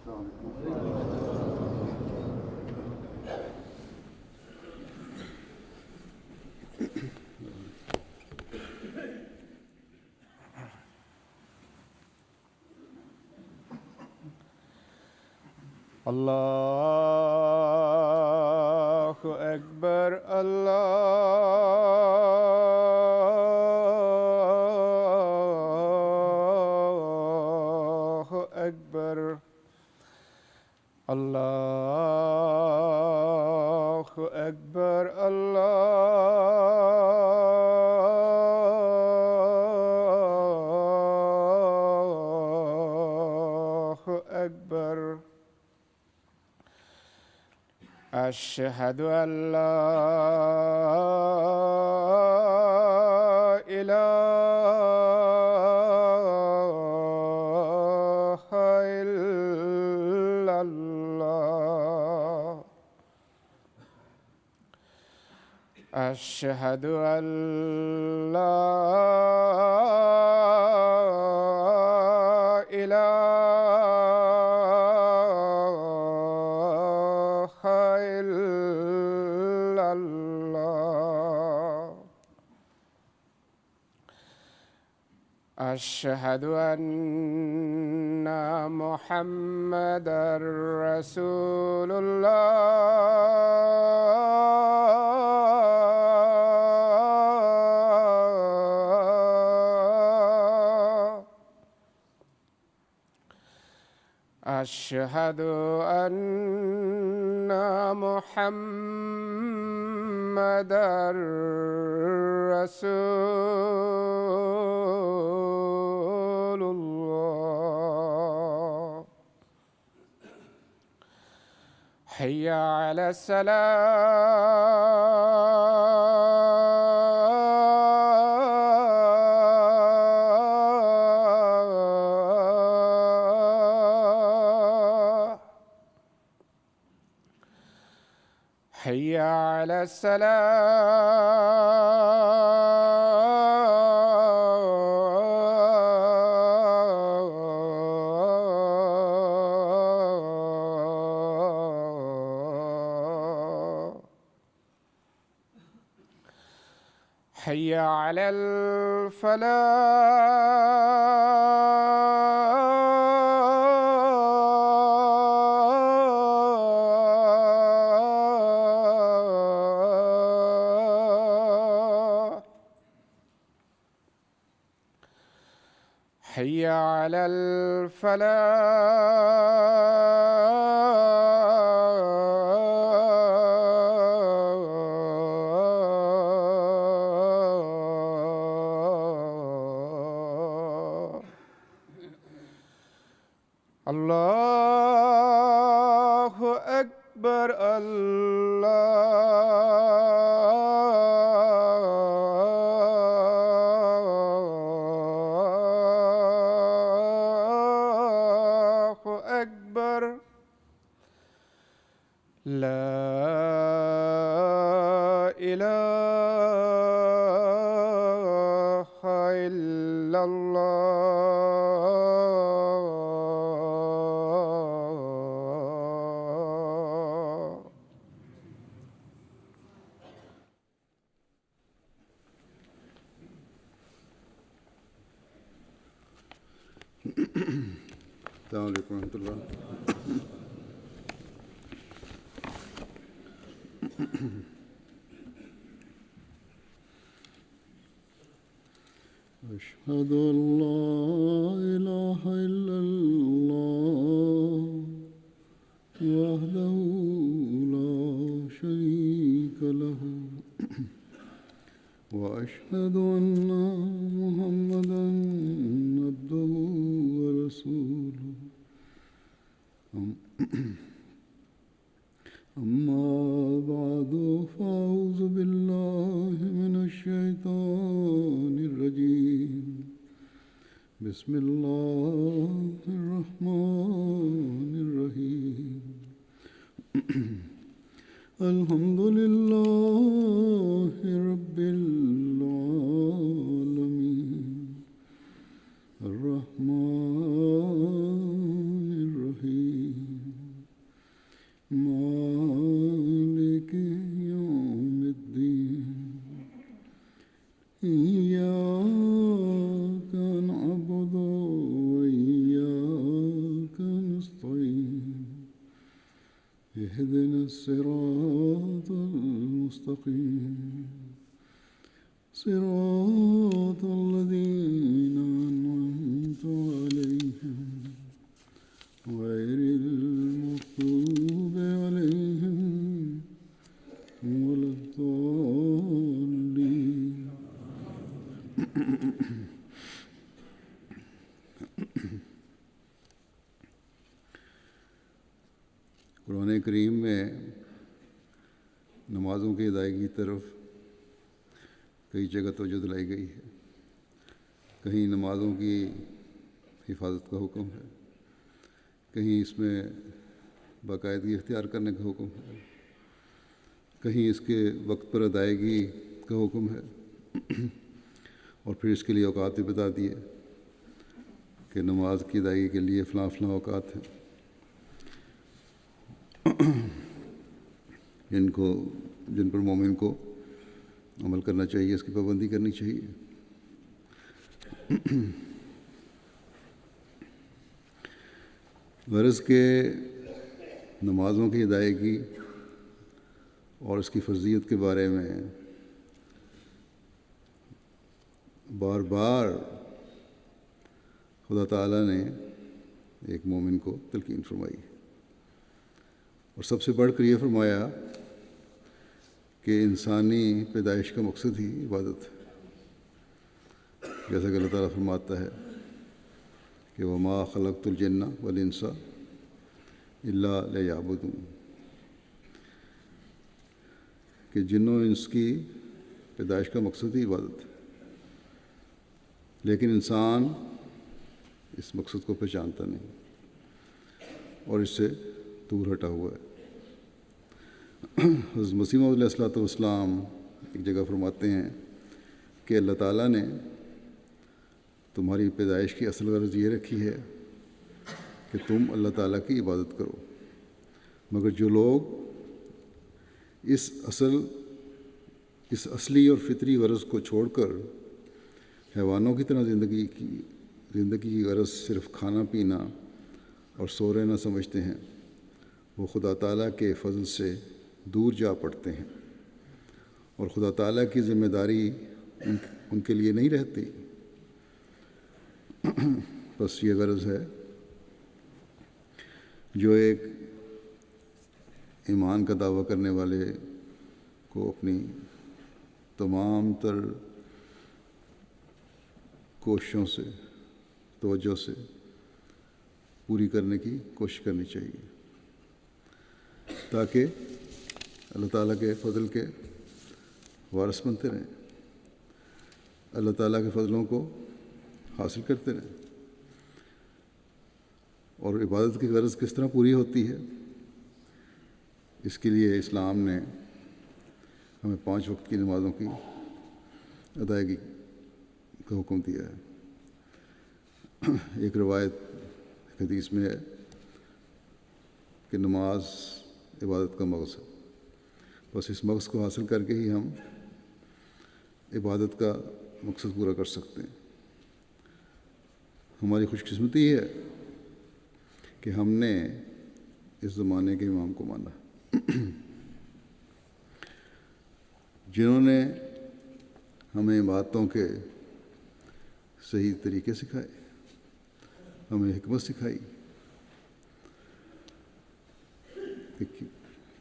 الله أكبر الله أكبر الله أكبر الله أكبر. أشهد أن لا إله إلا الله. أشهد أن لا إله إلا الله. أشهد أن محمدًا رسول الله. أشهد أن محمدًا رسول الله. حي على الصلاة. حي على السلام. حي على الفلاح. حي على الفلاح. الله أكبر الله أكبر. لا إله إلا الله. السلام علیکم ورحمۃ اللہ. أشهد أن لا إله إلا الله وحده لا شريك له وأشهد أن محمدًا عبده ورسوله. أما بعد فأعوذ بالله من الشيطان الرجيم. بسم الله الرحمن الرحيم. الحمد لله رب العالمين الرحمن الرحيم الصراط المستقيم صراط الذين أنعمت عليهم غير المغضوب عليهم ولا الضالين. قرآن کریم میں نمازوں کی ادائیگی کی طرف کئی جگہ توجہ دلائی گئی ہے. کہیں نمازوں کی حفاظت کا حکم ہے، کہیں اس میں باقاعدگی اختیار کرنے کا حکم ہے، کہیں اس کے وقت پر ادائیگی کا حکم ہے، اور پھر اس کے لیے اوقات بھی بتا دیے کہ نماز کی ادائیگی کے لیے فلاں فلاں اوقات ہیں جن پر مومن کو عمل کرنا چاہیے، اس کی پابندی کرنی چاہیے. غرض کہ نمازوں کی ادائیگی اور اس کی فرضیت کے بارے میں بار بار خدا تعالیٰ نے ایک مومن کو تلقین فرمائی، اور سب سے بڑھ کر یہ فرمایا کہ انسانی پیدائش کا مقصد ہی عبادت ہے. جیسا کہ اللہ تعالیٰ فرماتا ہے کہ وما خلقت الجن والانس الا لیعبدون، کہ جن و انس کی پیدائش کا مقصد ہی عبادت ہے، لیکن انسان اس مقصد کو پہچانتا نہیں اور اس سے دور ہٹا ہوا ہے. حضرت مسیح موعود علیہ الصلوۃ والسلام ایک جگہ فرماتے ہیں کہ اللہ تعالیٰ نے تمہاری پیدائش کی اصل غرض یہ رکھی ہے کہ تم اللہ تعالیٰ کی عبادت کرو، مگر جو لوگ اس اصلی اور فطری غرض کو چھوڑ کر حیوانوں کی طرح زندگی کی غرض صرف کھانا پینا اور سو رہنا سمجھتے ہیں، وہ خدا تعالیٰ کے فضل سے دور جا پڑتے ہیں، اور خدا تعالیٰ کی ذمہ داری ان کے لیے نہیں رہتی. بس یہ غرض ہے جو ایک ایمان کا دعویٰ کرنے والے کو اپنی تمام تر کوششوں سے، توجہ سے پوری کرنے کی کوشش کرنی چاہیے، تاکہ اللہ تعالیٰ کے فضل کے وارث بنتے رہیں، اللہ تعالیٰ کے فضلوں کو حاصل کرتے رہیں. اور عبادت کی غرض کس طرح پوری ہوتی ہے، اس کے لیے اسلام نے ہمیں 5 وقت کی نمازوں کی ادائیگی کا حکم دیا ہے. ایک روایت حدیث میں ہے کہ نماز عبادت کا مغز ہے، بس اس مغز کو حاصل کر کے ہی ہم عبادت کا مقصد پورا کر سکتے ہیں. ہماری خوش قسمتی ہے کہ ہم نے اس زمانے کے امام کو مانا، جنہوں نے ہمیں باتوں کے صحیح طریقے سکھائے، ہمیں حکمت سکھائی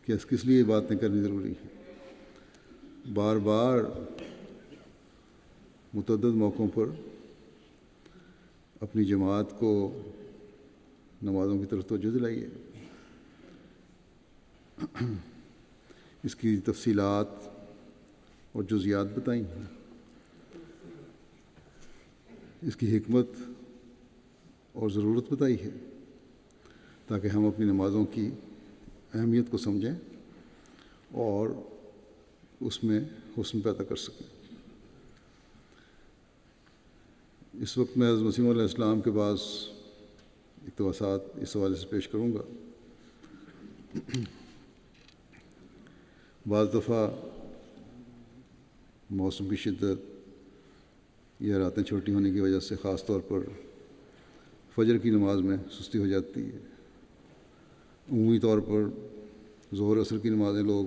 کہ کس لیے باتیں کرنی ضروری ہیں. بار بار متعدد موقعوں پر اپنی جماعت کو نمازوں کی طرف توجہ دلائی ہے. اس کی تفصیلات اور جزیات بتائیں ہیں، اس کی حکمت اور ضرورت بتائی ہے، تاکہ ہم اپنی نمازوں کی اہمیت کو سمجھیں اور اس میں حسن پیدا کر سکیں. اس وقت میں حضرت مسیح علیہ السلام کے بعض اقتباسات اس حوالے سے پیش کروں گا. بعض دفعہ موسم کی شدت یا راتیں چھوٹی ہونے کی وجہ سے خاص طور پر فجر کی نماز میں سستی ہو جاتی ہے. عمومی طور پر ظہر عصر کی نمازیں لوگ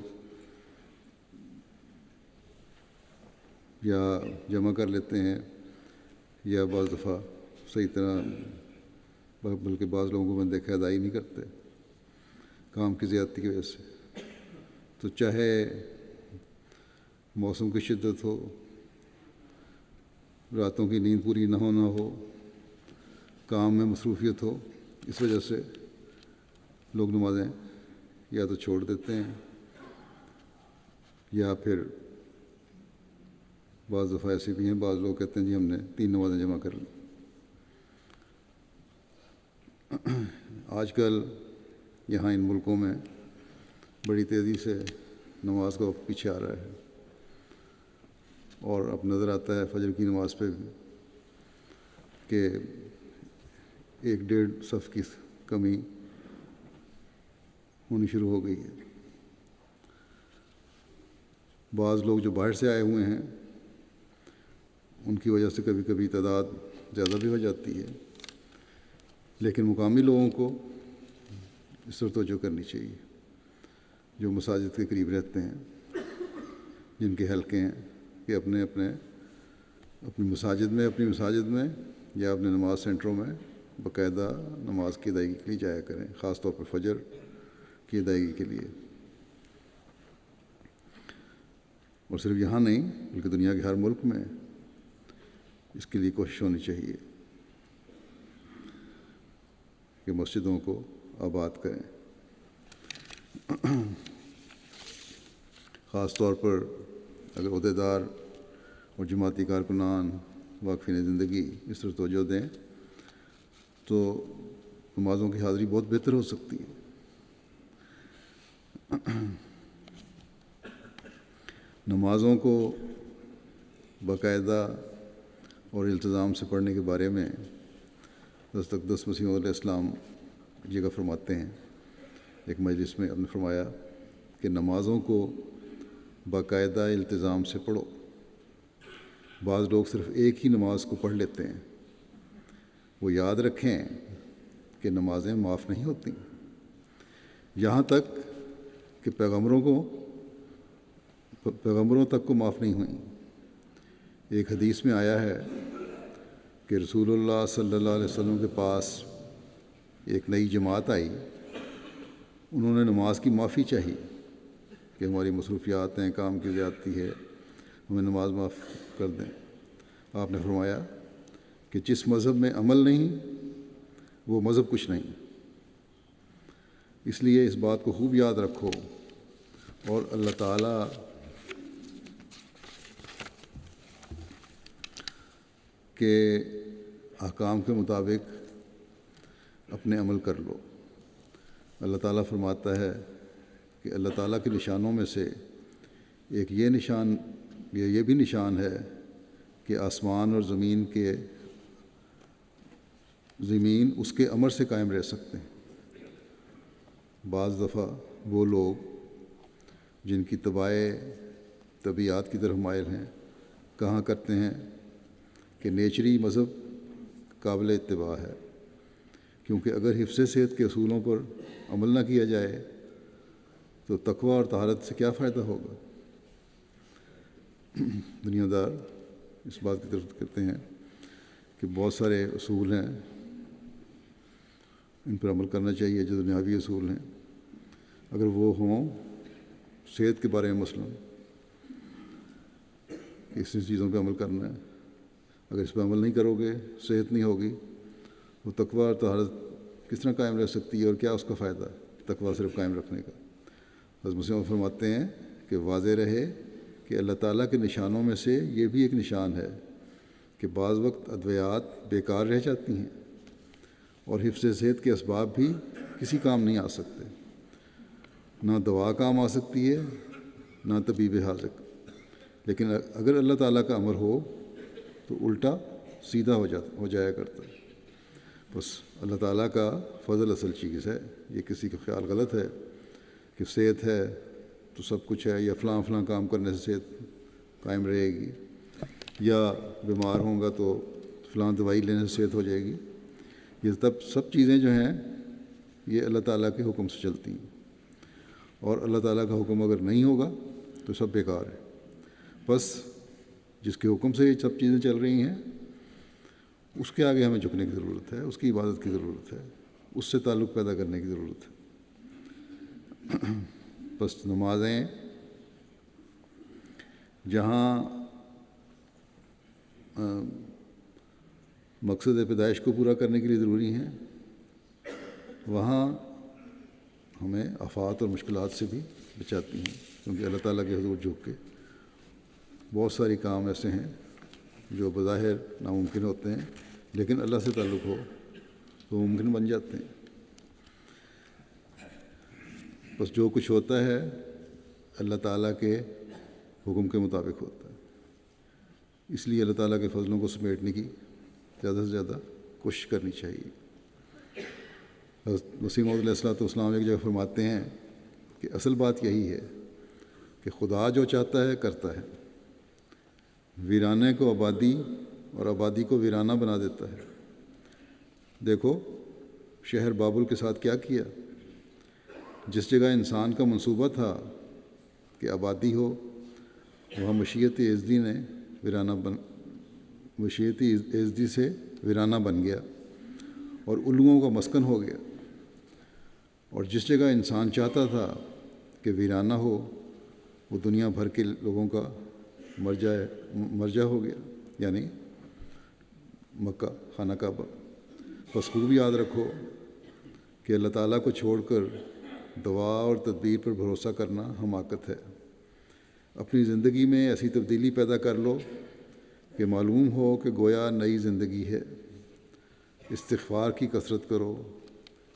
یا جمع کر لیتے ہیں یا بعض دفعہ صحیح طرح، بلکہ بعض لوگوں کو میں نے دیکھا ادائی نہیں کرتے کام کی زیادتی کی وجہ سے. تو چاہے موسم کی شدت ہو، راتوں کی نیند پوری نہ ہونا ہو، کام میں مصروفیت ہو، اس وجہ سے لوگ نمازیں یا تو چھوڑ دیتے ہیں یا پھر بعض دفعہ ایسے بھی ہیں، بعض لوگ کہتے ہیں جی ہم نے 3 نمازیں جمع کر لیں. آج کل یہاں ان ملکوں میں بڑی تیزی سے نماز کا وقت پیچھے آ رہا ہے، اور اب نظر آتا ہے فجر کی نماز پہ بھی کہ 1-1.5 صف کی کمی ہونی شروع ہو گئی ہے. بعض لوگ جو باہر سے آئے ہوئے ہیں ان کی وجہ سے کبھی کبھی تعداد زیادہ بھی ہو جاتی ہے، لیکن مقامی لوگوں کو اس پر توجہ کرنی چاہیے جو مساجد کے قریب رہتے ہیں، جن کے حلقے ہیں، کہ اپنی مساجد میں یا اپنے نماز سینٹروں میں باقاعدہ نماز کی ادائیگی کے لیے جایا کریں، خاص طور پر فجر کی ادائیگی کے لیے. اور صرف یہاں نہیں بلکہ دنیا کے ہر ملک میں اس کے لیے کوشش ہونی چاہیے کہ مسجدوں کو آباد کریں. خاص طور پر اگر عہدیدار اور جماعتی کارکنان واقفین زندگی اس طرح توجہ دیں تو نمازوں کی حاضری بہت بہتر ہو سکتی ہے. نمازوں کو باقاعدہ اور التزام سے پڑھنے کے بارے میں حضرت اقدس مسیح علیہ السلام جگہ فرماتے ہیں. ایک مجلس میں آپ نے فرمایا کہ نمازوں کو باقاعدہ التزام سے پڑھو. بعض لوگ صرف ایک ہی نماز کو پڑھ لیتے ہیں. وہ یاد رکھیں کہ نمازیں معاف نہیں ہوتی یہاں تک کہ پیغمبروں تک کو معاف نہیں ہوئیں. ایک حدیث میں آیا ہے کہ رسول اللہ صلی اللہ علیہ وسلم کے پاس ایک نئی جماعت آئی. انہوں نے نماز کی معافی چاہی کہ ہماری مصروفیات ہیں، کام کی زیادتی ہے، ہمیں نماز معاف کر دیں. آپ نے فرمایا کہ جس مذہب میں عمل نہیں وہ مذہب کچھ نہیں. اس لیے اس بات کو خوب یاد رکھو اور اللہ تعالیٰ کے احکام کے مطابق اپنے عمل کر لو. اللہ تعالیٰ فرماتا ہے کہ اللہ تعالیٰ کے نشانوں میں سے ایک یہ بھی نشان ہے کہ آسمان اور زمین اس کے امر سے قائم رہ سکتے ہیں. بعض دفعہ وہ لوگ جن کی طبیعت کی طرف مائل ہیں کہاں کرتے ہیں کہ نیچری مذہب قابل اتباع ہے، کیونکہ اگر حفظ صحت کے اصولوں پر عمل نہ کیا جائے تو تقویٰ اور طہارت سے کیا فائدہ ہوگا. دنیا دار اس بات کی طرف کرتے ہیں کہ بہت سارے اصول ہیں، ان پر عمل کرنا چاہیے جو دنیاوی اصول ہیں. اگر وہ ہوں صحت کے بارے میں مثلاً اس چیزوں پہ عمل کرنا ہے، اگر اس پہ عمل نہیں کرو گے صحت نہیں ہوگی، وہ تقویٰ اور طہارت کس طرح قائم رہ سکتی ہے اور کیا اس کا فائدہ ہے تقویٰ صرف قائم رکھنے کا. حضرت مسیح فرماتے ہیں کہ واضح رہے کہ اللہ تعالیٰ کے نشانوں میں سے یہ بھی ایک نشان ہے کہ بعض وقت ادویات بیکار رہ جاتی ہیں اور حفظ صحت کے اسباب بھی کسی کام نہیں آ سکتے. نہ دوا کام آ سکتی ہے نہ طبیب حاذق. لیکن اگر اللہ تعالیٰ کا امر ہو تو الٹا سیدھا ہو جایا کرتا ہے. بس اللہ تعالیٰ کا فضل اصل چیز ہے. یہ کسی کا خیال غلط ہے کہ صحت ہے تو سب کچھ ہے، یا فلاں کام کرنے سے صحت قائم رہے گی، یا بیمار ہوں گا تو فلاں دوائی لینے سے صحت ہو جائے گی. یہ سب چیزیں جو ہیں یہ اللہ تعالیٰ کے حکم سے چلتی ہیں. اور اللہ تعالیٰ کا حکم اگر نہیں ہوگا تو سب بیکار ہے۔ بس جس کے حکم سے یہ سب چیزیں چل رہی ہیں اس کے آگے ہمیں جھکنے کی ضرورت ہے، اس کی عبادت کی ضرورت ہے، اس سے تعلق پیدا کرنے کی ضرورت ہے۔ بس نمازیں جہاں مقصد پیدائش کو پورا کرنے کے لیے ضروری ہیں، وہاں ہمیں آفات اور مشکلات سے بھی بچاتی ہیں، کیونکہ اللہ تعالیٰ کے حضور جھک کے بہت ساری کام ایسے ہیں جو بظاہر ناممکن ہوتے ہیں، لیکن اللہ سے تعلق ہو تو ممکن بن جاتے ہیں۔ بس جو کچھ ہوتا ہے اللہ تعالیٰ کے حکم کے مطابق ہوتا ہے، اس لیے اللہ تعالیٰ کے فضلوں کو سمیٹنے کی زیادہ سے زیادہ کوشش کرنی چاہیے۔ مسیح موعود علیہ السلام ایک جگہ فرماتے ہیں کہ اصل بات یہی ہے کہ خدا جو چاہتا ہے کرتا ہے، ویرانے کو آبادی اور آبادی کو ویرانہ بنا دیتا ہے۔ دیکھو شہر بابل کے ساتھ کیا کیا، جس جگہ انسان کا منصوبہ تھا کہ آبادی ہو، وہاں مشیت ایزدی سے ویرانہ بن گیا اور الوؤں کا مسکن ہو گیا، اور جس جگہ انسان چاہتا تھا کہ ویرانہ ہو وہ دنیا بھر کے لوگوں کا مرجع ہو گیا، یعنی مکہ، خانہ کعبہ۔ بس خوب یاد رکھو کہ اللہ تعالیٰ کو چھوڑ کر دوا اور تدبیر پر بھروسہ کرنا حماقت ہے۔ اپنی زندگی میں ایسی تبدیلی پیدا کر لو کہ معلوم ہو کہ گویا نئی زندگی ہے۔ استغفار کی کثرت کرو۔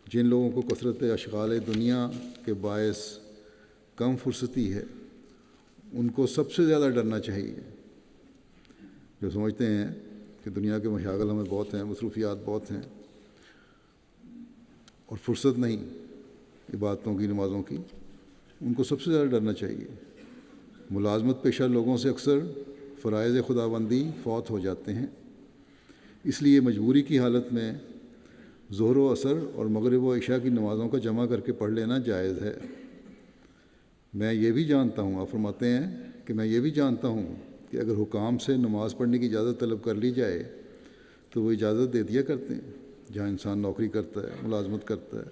جن لوگوں کو کثرت اشغال دنیا کے باعث کم فرصتی ہے، ان کو سب سے زیادہ ڈرنا چاہیے۔ جو سمجھتے ہیں کہ دنیا کے مشاغل ہمیں بہت ہیں، مصروفیات بہت ہیں اور فرصت نہیں عبادتوں کی، نمازوں کی، ان کو سب سے زیادہ ڈرنا چاہیے۔ ملازمت پیشہ لوگوں سے اکثر فرائض خداوندی فوت ہو جاتے ہیں، اس لیے مجبوری کی حالت میں ظہر و عصر اور مغرب و عشاء کی نمازوں کا جمع کر کے پڑھ لینا جائز ہے۔ میں یہ بھی جانتا ہوں، آپ فرماتے ہیں کہ میں یہ بھی جانتا ہوں کہ اگر حکام سے نماز پڑھنے کی اجازت طلب کر لی جائے تو وہ اجازت دے دیا کرتے ہیں۔ جہاں انسان نوکری کرتا ہے، ملازمت کرتا ہے،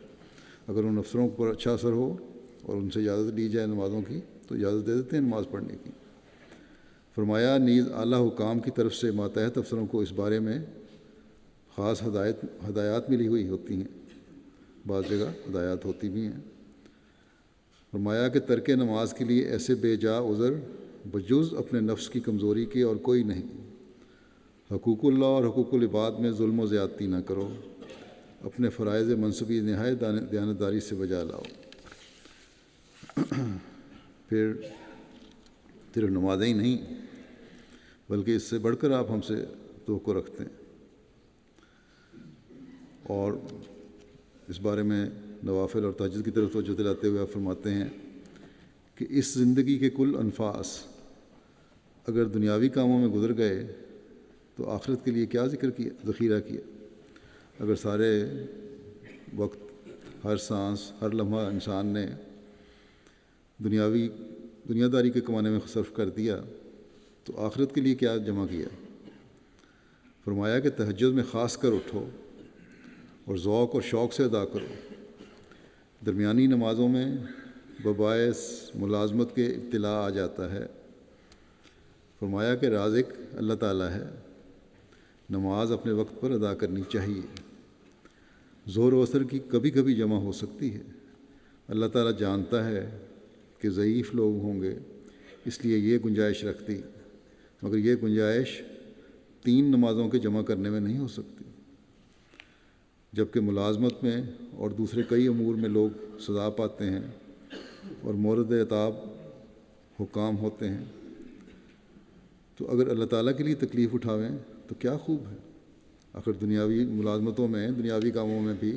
اگر ان افسروں پر اچھا اثر ہو اور ان سے اجازت لی جائے نمازوں کی تو اجازت دے دیتے ہیں نماز پڑھنے کی۔ فرمایا نیز اعلیٰ حکام کی طرف سے ماتحت افسروں کو اس بارے میں خاص ہدایات ملی ہوئی ہوتی ہیں، بعض جگہ ہدایات ہوتی بھی ہیں۔ فرمایا کہ ترک نماز کے لیے ایسے بے جا عذر بجز اپنے نفس کی کمزوری کے اور کوئی نہیں۔ حقوق اللہ اور حقوق العباد میں ظلم و زیادتی نہ کرو، اپنے فرائض منصبی نہایت دیانتداری سے بجا لاؤ۔ پھر صرف نمازیں ہی نہیں بلکہ اس سے بڑھ کر آپ ہم سے توقع رکھتے ہیں، اور اس بارے میں نوافل اور تہجد کی طرف توجہ دلاتے ہوئے آپ فرماتے ہیں کہ اس زندگی کے کل انفاس اگر دنیاوی کاموں میں گزر گئے تو آخرت کے لیے کیا ذخیرہ کیا۔ اگر سارے وقت، ہر سانس، ہر لمحہ انسان نے دنیا داری کے کمانے میں صرف کر دیا تو آخرت کے لیے کیا جمع کیا۔ فرمایا کہ تہجد میں خاص کر اٹھو اور ذوق اور شوق سے ادا کرو۔ درمیانی نمازوں میں بباعث ملازمت کے ابتلا آ جاتا ہے۔ فرمایا کہ رازق اللہ تعالیٰ ہے، نماز اپنے وقت پر ادا کرنی چاہیے۔ ظہر و عصر کی کبھی کبھی جمع ہو سکتی ہے، اللہ تعالیٰ جانتا ہے کہ ضعیف لوگ ہوں گے، اس لیے یہ گنجائش رکھ دی، مگر یہ گنجائش 3 نمازوں کے جمع کرنے میں نہیں ہو سکتی۔ جبکہ ملازمت میں اور دوسرے کئی امور میں لوگ سزا پاتے ہیں اور مورد عتاب حکام ہوتے ہیں، تو اگر اللہ تعالیٰ کے لیے تکلیف اٹھاویں تو کیا خوب ہے۔ آخر دنیاوی ملازمتوں میں، دنیاوی کاموں میں بھی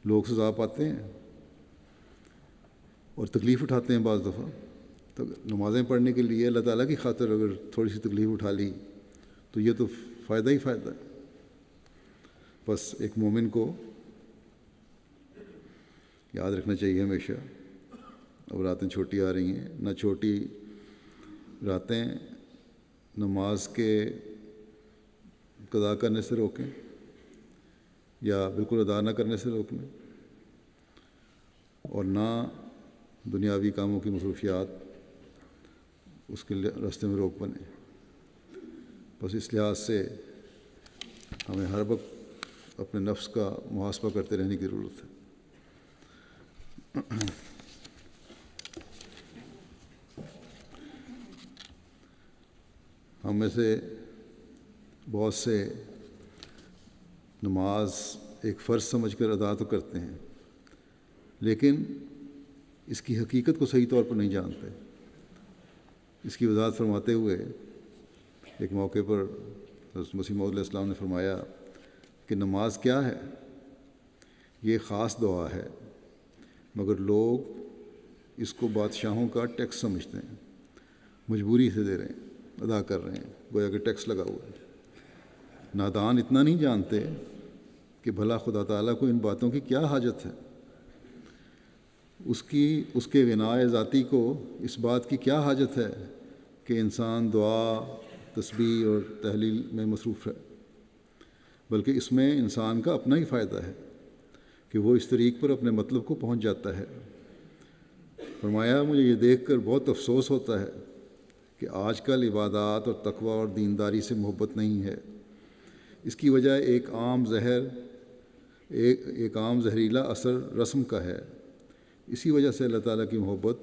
لوگ سزا پاتے ہیں اور تکلیف اٹھاتے ہیں بعض دفعہ، تو نمازیں پڑھنے کے لیے اللہ تعالیٰ کی خاطر اگر تھوڑی سی تکلیف اٹھا لی تو یہ تو فائدہ ہی فائدہ ہے۔ بس ایک مومن کو یاد رکھنا چاہیے ہمیشہ اب راتیں چھوٹی آ رہی ہیں، نہ چھوٹی راتیں نماز کے قضا کرنے سے روکیں یا بالکل ادا نہ کرنے سے روکیں، اور نہ دنیاوی کاموں کی مصروفیات اس کے راستے میں روک بنے۔ بس اس لحاظ سے ہمیں ہر وقت اپنے نفس کا محاسبہ کرتے رہنے کی ضرورت ہے۔ ہم میں سے بہت سے نماز ایک فرض سمجھ کر ادا تو کرتے ہیں، لیکن اس کی حقیقت کو صحیح طور پر نہیں جانتے۔ اس کی وضاحت فرماتے ہوئے ایک موقع پر حضرت مسیح موعود علیہ السلام نے فرمایا کہ نماز کیا ہے؟ یہ خاص دعا ہے، مگر لوگ اس کو بادشاہوں کا ٹیکس سمجھتے ہیں، مجبوری سے دے رہے ہیں، ادا کر رہے ہیں، گویا کہ ٹیکس لگا ہوا ہے۔ نادان اتنا نہیں جانتے کہ بھلا خدا تعالیٰ کو ان باتوں کی کیا حاجت ہے، اس کے غنائے ذاتی کو اس بات کی کیا حاجت ہے کہ انسان دعا، تسبیح اور تحلیل میں مصروف ہے، بلکہ اس میں انسان کا اپنا ہی فائدہ ہے کہ وہ اس طریق پر اپنے مطلب کو پہنچ جاتا ہے۔ فرمایا مجھے یہ دیکھ کر بہت افسوس ہوتا ہے کہ آج کل عبادات اور تقوی اور دینداری سے محبت نہیں ہے۔ اس کی وجہ ایک عام زہریلا اثر رسم کا ہے۔ اسی وجہ سے اللہ تعالیٰ کی محبت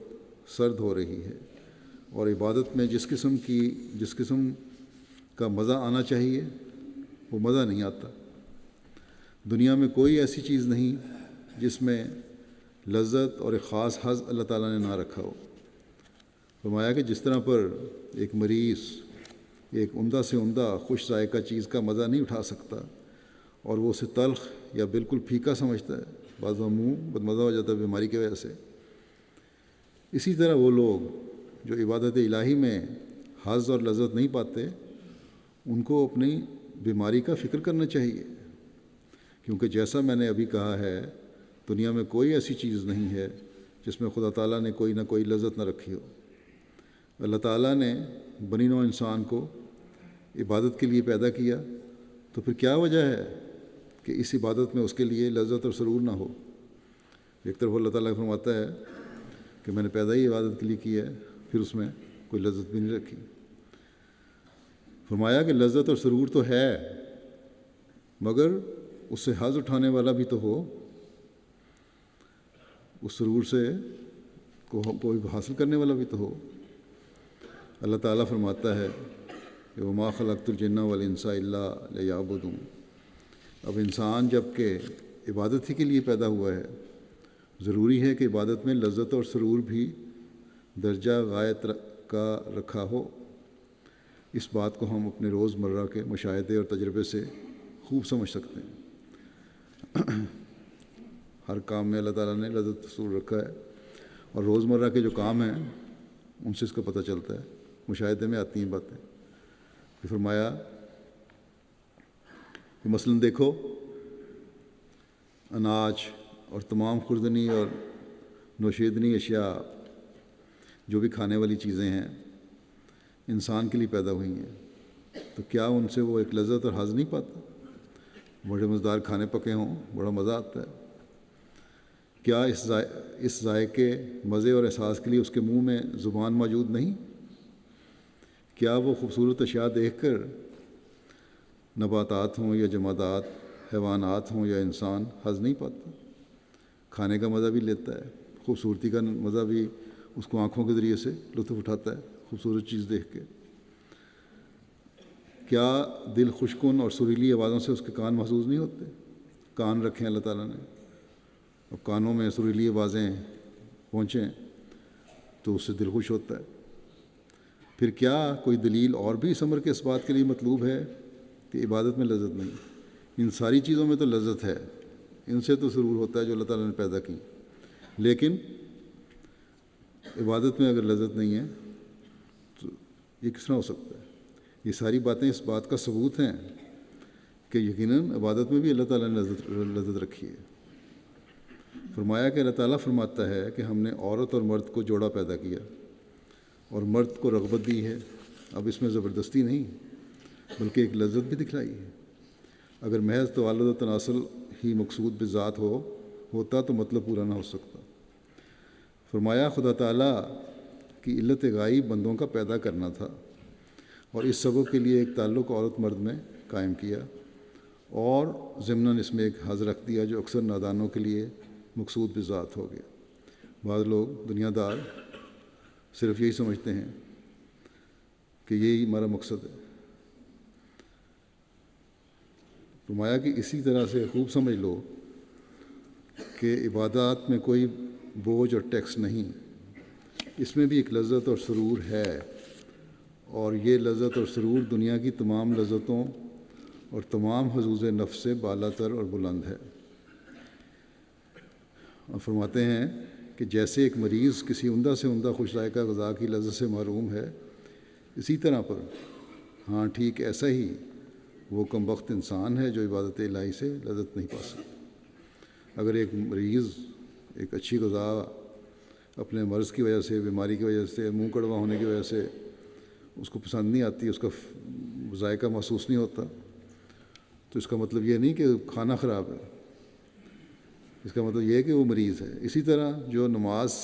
سرد ہو رہی ہے، اور عبادت میں جس قسم کا مزہ آنا چاہیے وہ مزہ نہیں آتا۔ دنیا میں کوئی ایسی چیز نہیں جس میں لذت اور ایک خاص حظ اللہ تعالیٰ نے نہ رکھا ہو۔ فرمایا کہ جس طرح پر ایک مریض ایک عمدہ سے عمدہ خوش ذائقہ چیز کا مزہ نہیں اٹھا سکتا اور وہ اسے تلخ یا بالکل پھیکا سمجھتا ہے، بعض منہ بدمزہ ہو جاتا ہے بیماری کی وجہ سے، اسی طرح وہ لوگ جو عبادت الہی میں حظ اور لذت نہیں پاتے، ان کو اپنی بیماری کا فکر کرنا چاہیے، کیونکہ جیسا میں نے ابھی کہا ہے دنیا میں کوئی ایسی چیز نہیں ہے جس میں خدا تعالیٰ نے کوئی نہ کوئی لذت نہ رکھی ہو۔ اللہ تعالیٰ نے بنی نوع انسان کو عبادت کے لیے پیدا کیا، تو پھر کیا وجہ ہے کہ اس عبادت میں اس کے لیے لذت اور سرور نہ ہو؟ ایک طرف اللہ تعالیٰ فرماتا ہے کہ میں نے پیدا ہی عبادت کے لیے کیا ہے، پھر اس میں کوئی لذت بھی نہیں رکھی۔ فرمایا کہ لذت اور سرور تو ہے، مگر اس سے حظ اٹھانے والا بھی تو ہو، اس سرور سے کوئی حاصل کرنے والا بھی تو ہو۔ اللہ تعالیٰ فرماتا ہے کہ وما خلقت الجن والانس الا لیعبدون۔ اب انسان جب کہ عبادت ہی کے لیے پیدا ہوا ہے، ضروری ہے کہ عبادت میں لذت اور سرور بھی درجہ غایت کا رکھا ہو۔ اس بات کو ہم اپنے روز مرہ کے مشاہدے اور تجربے سے خوب سمجھ سکتے ہیں۔ ہر کام میں اللہ تعالیٰ نے لذت سرور رکھا ہے، اور روز مرہ کے جو کام ہیں ان سے اس کا پتہ چلتا ہے، مشاہدے میں آتی ہیں باتیں۔ پھر فرمایا کہ مثلاً دیکھو اناج اور تمام خوردنی اور نوشیدنی اشیاء جو بھی کھانے والی چیزیں ہیں انسان کے لیے پیدا ہوئی ہیں، تو کیا ان سے وہ ایک لذت اور حظ نہیں پاتا؟ بڑے مزیدار کھانے پکے ہوں، بڑا مزہ آتا ہے۔ کیا اس ذائقے، مزے اور احساس کے لیے اس کے منہ میں زبان موجود نہیں؟ کیا وہ خوبصورت اشیاء دیکھ کر نباتات ہوں یا جمادات، حیوانات ہوں یا انسان حظ نہیں پاتا؟ کھانے کا مزہ بھی لیتا ہے، خوبصورتی کا مزہ بھی اس کو آنکھوں کے ذریعے سے لطف اٹھاتا ہے خوبصورت چیز دیکھ کے۔ کیا دل خوشکن اور سریلی آوازوں سے اس کے کان محظوظ نہیں ہوتے؟ کان رکھیں اللہ تعالیٰ نے، اب کانوں میں سریلی آوازیں پہنچیں تو اس سے دل خوش ہوتا ہے۔ پھر کیا کوئی دلیل اور بھی اس امر کے اس بات کے لیے مطلوب ہے کہ عبادت میں لذت نہیں؟ ان ساری چیزوں میں تو لذت ہے، ان سے تو سرور ہوتا ہے جو اللہ تعالیٰ نے پیدا کی، لیکن عبادت میں اگر لذت نہیں ہے تو یہ کس طرح ہو سکتا ہے؟ یہ ساری باتیں اس بات کا ثبوت ہیں کہ یقیناً عبادت میں بھی اللہ تعالیٰ نے لذت رکھی ہے۔ فرمایا کہ اللہ تعالیٰ فرماتا ہے کہ ہم نے عورت اور مرد کو جوڑا پیدا کیا اور مرد کو رغبت دی ہے، اب اس میں زبردستی نہیں بلکہ ایک لذت بھی دکھلائی ہے۔ اگر محض توالد و تناسل ہی مقصود بذات ہوتا تو مطلب پورا نہ ہو سکتا۔ فرمایا خدا تعالیٰ کی علت غائب بندوں کا پیدا کرنا تھا اور اس سبب کے لیے ایک تعلق عورت مرد میں قائم کیا اور ضمناً اس میں ایک حظ رکھ دیا جو اکثر نادانوں کے لیے مقصود بذات ہو گیا۔ بعض لوگ دنیا دار صرف یہی سمجھتے ہیں کہ یہی ہمارا مقصد ہے۔ فرمایا کہ اسی طرح سے خوب سمجھ لو کہ عبادات میں کوئی بوجھ اور ٹیکس نہیں، اس میں بھی ایک لذت اور سرور ہے، اور یہ لذت اور سرور دنیا کی تمام لذتوں اور تمام حظوظ نفس سے بالا تر اور بلند ہے۔ اور فرماتے ہیں کہ جیسے ایک مریض کسی عمدہ سے عمدہ خوش ذائقہ غذا کی لذت سے محروم ہے، اسی طرح پر ہاں ٹھیک ایسا ہی وہ کم بخت انسان ہے جو عبادت الہی سے لذت نہیں پا سکتا۔ اگر ایک مریض ایک اچھی غذا اپنے مرض کی وجہ سے، بیماری کی وجہ سے، منہ کڑوا ہونے کی وجہ سے اس کو پسند نہیں آتی، اس کا ذائقہ محسوس نہیں ہوتا، تو اس کا مطلب یہ نہیں کہ کھانا خراب ہے، اس کا مطلب یہ ہے کہ وہ مریض ہے۔ اسی طرح جو نماز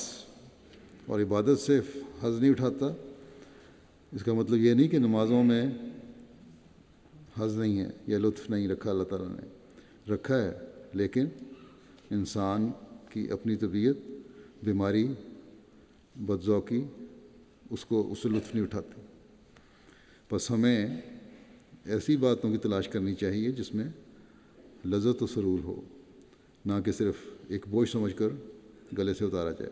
اور عبادت سے حظ نہیں اٹھاتا، اس کا مطلب یہ نہیں کہ نمازوں میں حظ نہیں ہے یا لطف نہیں رکھا اللہ تعالیٰ نے، رکھا ہے، لیکن انسان کی اپنی طبیعت، بیماری، بدذوقی اس سے لطف نہیں اٹھاتی۔ بس ہمیں ایسی باتوں کی تلاش کرنی چاہیے جس میں لذت و سرور ہو، نہ کہ صرف ایک بوجھ سمجھ کر گلے سے اتارا جائے۔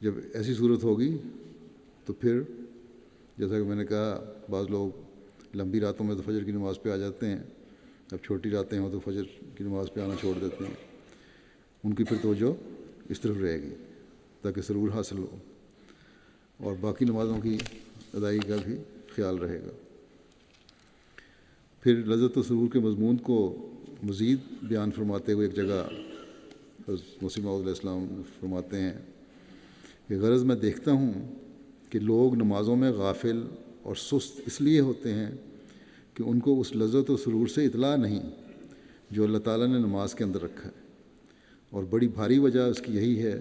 جب ایسی صورت ہوگی تو پھر جیسا کہ میں نے کہا، بعض لوگ لمبی راتوں میں تو فجر کی نماز پہ آ جاتے ہیں، اب چھوٹی راتیں ہوں تو فجر کی نماز پہ آنا چھوڑ دیتے ہیں، ان کی پھر توجہ اس طرف رہے گی تاکہ سرور حاصل ہو، اور باقی نمازوں کی ادائیگی کا بھی خیال رہے گا۔ پھر لذت و سرور کے مضمون کو مزید بیان فرماتے ہوئے ایک جگہ حضرت مسیح موعود علیہ السلام فرماتے ہیں کہ غرض میں دیکھتا ہوں کہ لوگ نمازوں میں غافل اور سست اس لیے ہوتے ہیں کہ ان کو اس لذت و سرور سے اطلاع نہیں جو اللہ تعالیٰ نے نماز کے اندر رکھا ہے، اور بڑی بھاری وجہ اس کی یہی ہے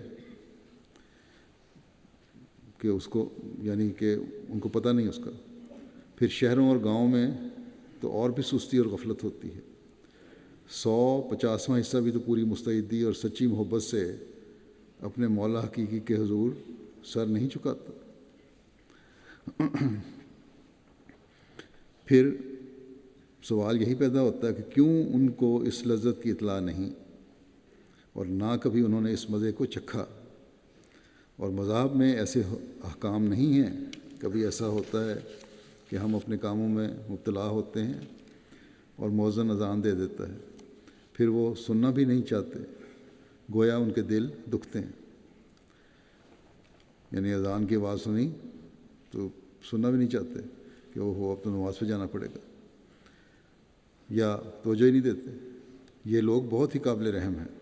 کہ اس کو یعنی کہ ان کو پتہ نہیں اس کا۔ پھر شہروں اور گاؤں میں تو اور بھی سستی اور غفلت ہوتی ہے، 150واں حصہ بھی تو پوری مستعدی اور سچی محبت سے اپنے مولا حقیقی کے حضور سر نہیں چکاتا۔ پھر سوال یہی پیدا ہوتا ہے کہ کیوں ان کو اس لذت کی اطلاع نہیں، اور نہ کبھی انہوں نے اس مزے کو چکھا۔ اور مذہب میں ایسے احکام نہیں ہیں۔ کبھی ایسا ہوتا ہے کہ ہم اپنے کاموں میں مبتلا ہوتے ہیں اور مؤذن اذان دے دیتا ہے، پھر وہ سننا بھی نہیں چاہتے، گویا ان کے دل دکھتے ہیں، یعنی اذان کی آواز سنی تو سننا بھی نہیں چاہتے کہ وہ ہو اب تو نماز پہ جانا پڑے گا، یا توجہ ہی نہیں دیتے۔ یہ لوگ بہت ہی قابل رحم ہیں۔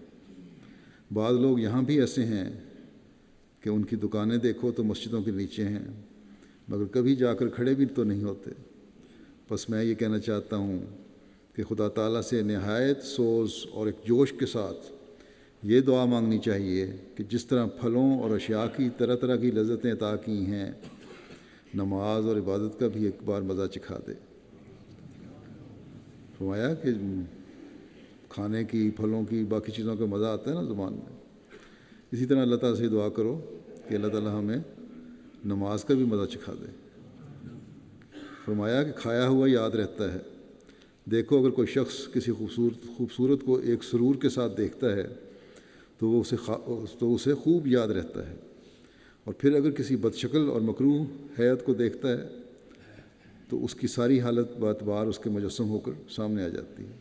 بعض لوگ یہاں بھی ایسے ہیں کہ ان کی دکانیں دیکھو تو مسجدوں کے نیچے ہیں، مگر کبھی جا کر کھڑے بھی تو نہیں ہوتے۔ بس میں یہ کہنا چاہتا ہوں کہ خدا تعالیٰ سے نہایت سوز اور ایک جوش کے ساتھ یہ دعا مانگنی چاہیے کہ جس طرح پھلوں اور اشیاء کی طرح طرح کی لذتیں عطا کی ہیں، نماز اور عبادت کا بھی ایک بار مزہ چکھا دے۔ فرمایا کہ کھانے کی، پھلوں کی، باقی چیزوں کا مزہ آتا ہے نا زبان میں، اسی طرح اللہ تعالیٰ سے دعا کرو کہ اللہ تعالیٰ ہمیں نماز کا بھی مزہ چکھا دے۔ فرمایا کہ کھایا ہوا یاد رہتا ہے۔ دیکھو اگر کوئی شخص کسی خوبصورت کو ایک سرور کے ساتھ دیکھتا ہے تو وہ اسے خوب یاد رہتا ہے، اور پھر اگر کسی بدشکل اور مکروہ حیت کو دیکھتا ہے تو اس کی ساری حالت باعتبار اس کے مجسم ہو کر سامنے آ جاتی ہے۔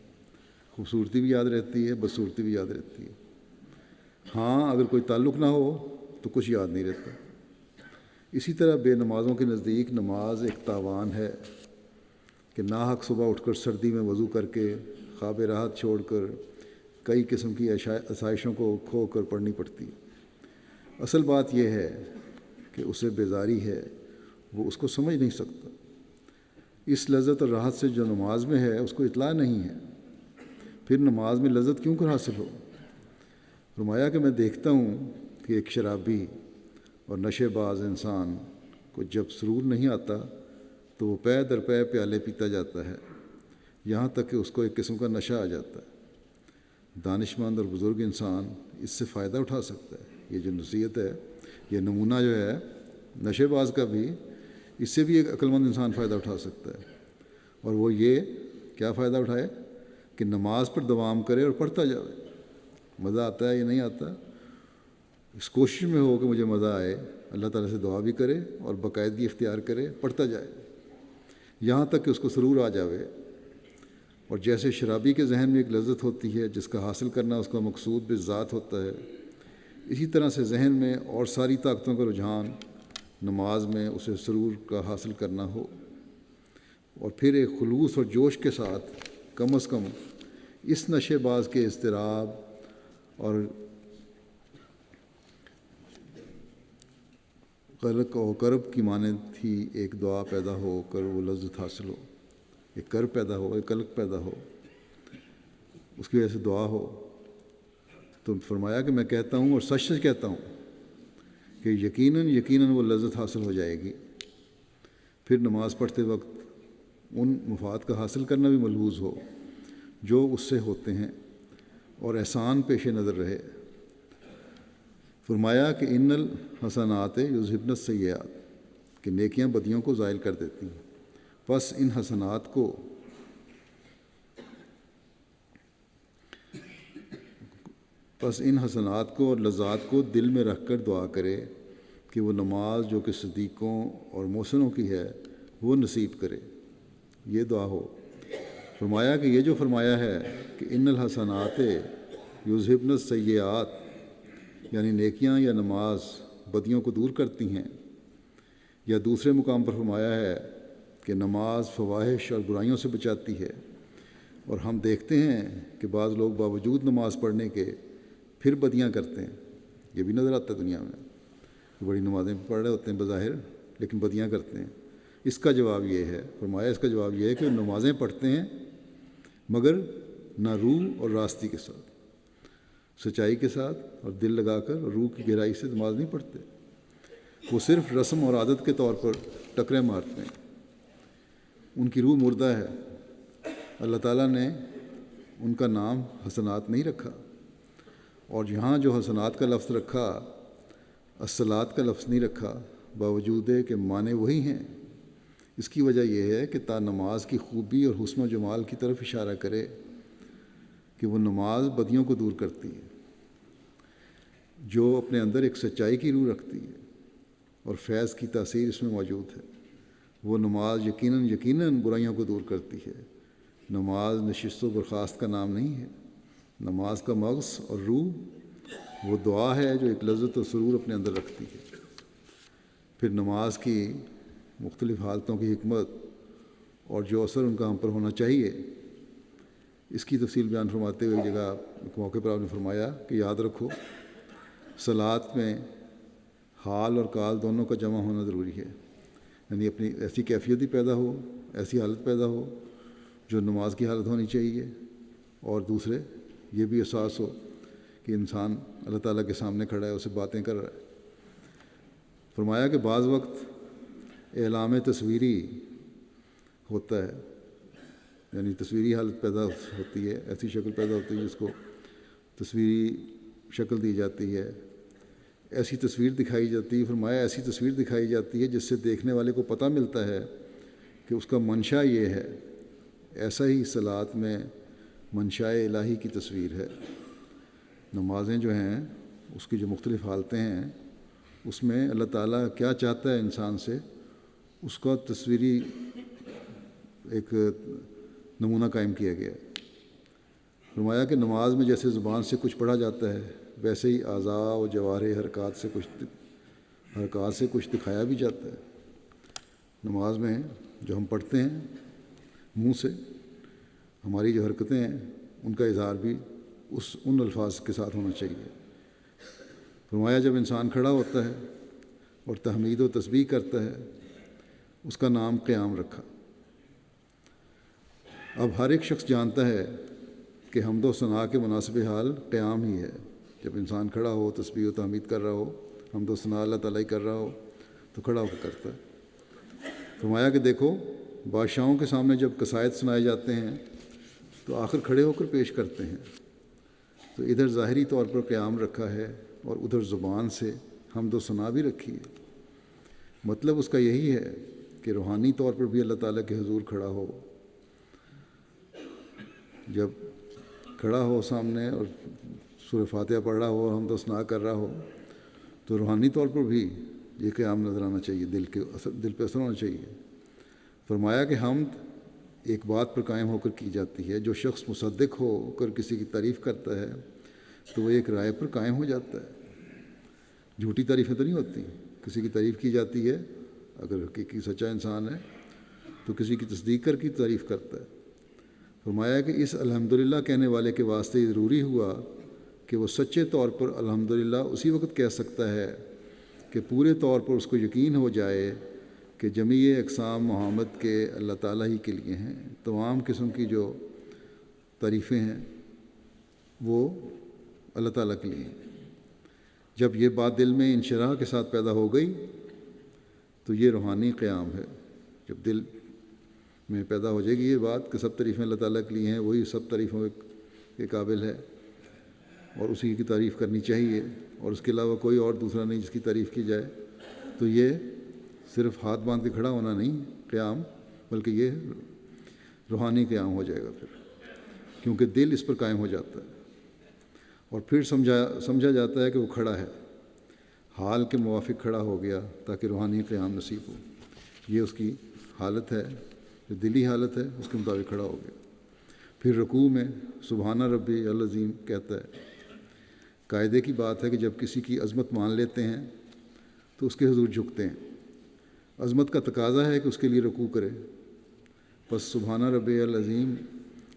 خوبصورتی بھی یاد رہتی ہے، بدصورتی بھی یاد رہتی ہے۔ ہاں اگر کوئی تعلق نہ ہو تو کچھ یاد نہیں رہتا۔ اسی طرح بے نمازوں کے نزدیک نماز ایک تاوان ہے کہ ناحق صبح اٹھ کر سردی میں وضو کر کے خواب راحت چھوڑ کر کئی قسم کی آسائشوں کو کھو کر پڑھنی پڑتی ہے۔ اصل بات یہ ہے کہ اسے بیزاری ہے، وہ اس کو سمجھ نہیں سکتا۔ اس لذت اور راحت سے جو نماز میں ہے اس کو اطلاع نہیں ہے، پھر نماز میں لذت کیوں کر حاصل ہو؟ فرمایا کہ میں دیکھتا ہوں کہ ایک شرابی اور نشے باز انسان کو جب سرور نہیں آتا تو وہ پے در پے پیالے پیتا جاتا ہے، یہاں تک کہ اس کو ایک قسم کا نشہ آ جاتا ہے۔ دانش مند اور بزرگ انسان اس سے فائدہ اٹھا سکتا ہے۔ یہ جو نصیحت ہے، یہ نمونہ جو ہے نشے باز کا بھی، اس سے بھی ایک عقل مند انسان فائدہ اٹھا سکتا ہے، اور وہ یہ کیا فائدہ اٹھائے کہ نماز پر دوام کرے اور پڑھتا جائے۔ مزہ آتا ہے یا نہیں آتا، اس کوشش میں ہو کہ مجھے مزہ آئے، اللہ تعالیٰ سے دعا بھی کرے اور باقاعدگی اختیار کرے، پڑھتا جائے یہاں تک کہ اس کو سرور آ جاوے۔ اور جیسے شرابی کے ذہن میں ایک لذت ہوتی ہے جس کا حاصل کرنا اس کا مقصود بالذات ہوتا ہے، اسی طرح سے ذہن میں اور ساری طاقتوں کا رجحان نماز میں اسے سرور کا حاصل کرنا ہو، اور پھر ایک خلوص اور جوش کے ساتھ کم از کم اس نشے باز کے اضطراب اور قلق و کرب کی مانند ہی ایک دعا پیدا ہو کر وہ لذت حاصل ہو، ایک کرب پیدا ہو، ایک قلق پیدا ہو، اس کی وجہ سے دعا ہو۔ تو فرمایا کہ میں کہتا ہوں اور سچ سچ کہتا ہوں کہ یقیناً وہ لذت حاصل ہو جائے گی۔ پھر نماز پڑھتے وقت ان مفاد کا حاصل کرنا بھی ملحوظ ہو جو اس سے ہوتے ہیں، اور احسان پیش نظر رہے۔ فرمایا کہ ان الحسنات یذہبن السیئات، کہ نیکیاں بدیوں کو زائل کر دیتی ہیں، پس ان حسنات کو اور لذات کو دل میں رکھ کر دعا کرے کہ وہ نماز جو کہ صدیقوں اور محسنوں کی ہے وہ نصیب کرے۔ یہ دعا ہو۔ فرمایا کہ یہ جو فرمایا ہے کہ ان الحسنات یذہبن السیئات، یعنی نیکیاں یا نماز بدیوں کو دور کرتی ہیں، یا دوسرے مقام پر فرمایا ہے کہ نماز فواحش اور برائیوں سے بچاتی ہے، اور ہم دیکھتے ہیں کہ بعض لوگ باوجود نماز پڑھنے کے پھر بدیاں کرتے ہیں۔ یہ بھی نظر آتا ہے دنیا میں، بڑی نمازیں پڑھ رہے ہوتے ہیں بظاہر لیکن بدیاں کرتے ہیں۔ اس کا جواب یہ ہے، فرمایا اس کا جواب یہ ہے کہ نمازیں پڑھتے ہیں مگر نہ روح اور راستی کے ساتھ، سچائی کے ساتھ اور دل لگا کر اور روح کی گہرائی سے نماز نہیں پڑھتے، وہ صرف رسم اور عادت کے طور پر ٹکرے مارتے ہیں۔ ان کی روح مردہ ہے۔ اللہ تعالیٰ نے ان کا نام حسنات نہیں رکھا، اور یہاں جو حسنات کا لفظ رکھا، الصلاۃ کا لفظ نہیں رکھا، باوجود کہ معنی وہی ہیں۔ اس کی وجہ یہ ہے کہ تا نماز کی خوبی اور حسن و جمال کی طرف اشارہ کرے کہ وہ نماز بدیوں کو دور کرتی ہے، جو اپنے اندر ایک سچائی کی روح رکھتی ہے اور فیض کی تاثیر اس میں موجود ہے۔ وہ نماز یقیناً برائیوں کو دور کرتی ہے۔ نماز نشست و برخاست کا نام نہیں ہے۔ نماز کا مغز اور روح وہ دعا ہے جو ایک لذت و سرور اپنے اندر رکھتی ہے۔ پھر نماز کی مختلف حالتوں کی حکمت اور جو اثر ان کا ہم پر ہونا چاہیے، اس کی تفصیل بیان فرماتے ہوئے ایک جگہ ایک موقع پر آپ نے فرمایا کہ یاد رکھو صلاۃ میں حال اور کال دونوں کا جمع ہونا ضروری ہے، یعنی اپنی ایسی کیفیت ہی پیدا ہو، ایسی حالت پیدا ہو جو نماز کی حالت ہونی چاہیے، اور دوسرے یہ بھی احساس ہو کہ انسان اللہ تعالیٰ کے سامنے کھڑا ہے، اسے باتیں کر رہا ہے۔ فرمایا کہ بعض وقت اعلام تصویری ہوتا ہے، یعنی تصویری حالت پیدا ہوتی ہے، ایسی شکل پیدا ہوتی ہے جس کو تصویری شکل دی جاتی ہے، ایسی تصویر دکھائی جاتی ہے۔ فرمایا ایسی تصویر دکھائی جاتی ہے جس سے دیکھنے والے کو پتہ ملتا ہے کہ اس کا منشا یہ ہے۔ ایسا ہی صلاۃ میں منشاء الہی کی تصویر ہے۔ نمازیں جو ہیں اس کی جو مختلف حالتیں ہیں، اس میں اللہ تعالیٰ کیا چاہتا ہے انسان سے، اس کا تصویری ایک نمونہ قائم کیا گیا ہے۔ فرمایا کہ نماز میں جیسے زبان سے کچھ پڑھا جاتا ہے، ویسے ہی اعضاء و جوارح حرکات سے کچھ دکھایا بھی جاتا ہے۔ نماز میں جو ہم پڑھتے ہیں منہ سے، ہماری جو حرکتیں ہیں ان کا اظہار بھی ان الفاظ کے ساتھ ہونا چاہیے۔ فرمایا جب انسان کھڑا ہوتا ہے اور تحمید و تسبیح کرتا ہے اس کا نام قیام رکھا۔ اب ہر ایک شخص جانتا ہے کہ حمد و ثناء کے مناسب حال قیام ہی ہے۔ جب انسان کھڑا ہو، تسبیح و تحمید کر رہا ہو، حمد و ثناء اللہ تعالیٰ ہی کر رہا ہو، تو کھڑا ہو کر کرتا ہے۔ فرمایا کہ دیکھو بادشاہوں کے سامنے جب قصائد سنائے جاتے ہیں تو آخر کھڑے ہو کر پیش کرتے ہیں، تو ادھر ظاہری طور پر قیام رکھا ہے اور ادھر زبان سے حمد و ثناء بھی رکھی ہے۔ مطلب اس کا یہی ہے کہ روحانی طور پر بھی اللہ تعالیٰ کے حضور کھڑا ہو، جب کھڑا ہو سامنے اور سورہ فاتحہ پڑھ رہا ہو، حمد و ثناء کر رہا ہو، تو روحانی طور پر بھی یہ قیام نظر آنا چاہیے، دل پہ اثر ہونا چاہیے۔ فرمایا کہ حمد ایک بات پر قائم ہو کر کی جاتی ہے، جو شخص مصدق ہو کر کسی کی تعریف کرتا ہے تو وہ ایک رائے پر قائم ہو جاتا ہے۔ جھوٹی تعریفیں تو نہیں ہوتی، کسی کی تعریف کی جاتی ہے، اگر حقیقی سچا انسان ہے تو کسی کی تصدیق کر کی تعریف کرتا ہے۔ فرمایا کہ اس الحمدللہ کہنے والے کے واسطے ضروری ہوا کہ وہ سچے طور پر الحمدللہ اسی وقت کہہ سکتا ہے کہ پورے طور پر اس کو یقین ہو جائے کہ جمیع اقسام محمد کے اللہ تعالیٰ ہی کے لیے ہیں، تمام قسم کی جو تعریفیں ہیں وہ اللہ تعالیٰ کے لیے ہیں۔ جب یہ بات دل میں انشراح کے ساتھ پیدا ہو گئی تو یہ روحانی قیام ہے۔ جب دل میں پیدا ہو جائے گی یہ بات کہ سب تعریفیں اللہ تعالیٰ کے لیے ہیں، وہی سب تعریفوں کے قابل ہے اور اسی کی تعریف کرنی چاہیے اور اس کے علاوہ کوئی اور دوسرا نہیں جس کی تعریف کی جائے، تو یہ صرف ہاتھ باندھ کے کھڑا ہونا نہیں قیام، بلکہ یہ روحانی قیام ہو جائے گا پھر، کیونکہ دل اس پر قائم ہو جاتا ہے اور پھر سمجھا جاتا ہے کہ وہ کھڑا ہے، حال کے موافق کھڑا ہو گیا تاکہ روحانی قیام نصیب ہو۔ یہ اس کی حالت ہے، جو دلی حالت ہے، اس کے مطابق کھڑا ہو گیا۔ پھر رکوع میں سبحان ربی العظیم کہتا ہے۔ قاعدے کی بات ہے کہ جب کسی کی عظمت مان لیتے ہیں تو اس کے حضور جھکتے ہیں۔ عظمت کا تقاضا ہے کہ اس کے لیے رکوع کرے، بس سبحان ربی العظیم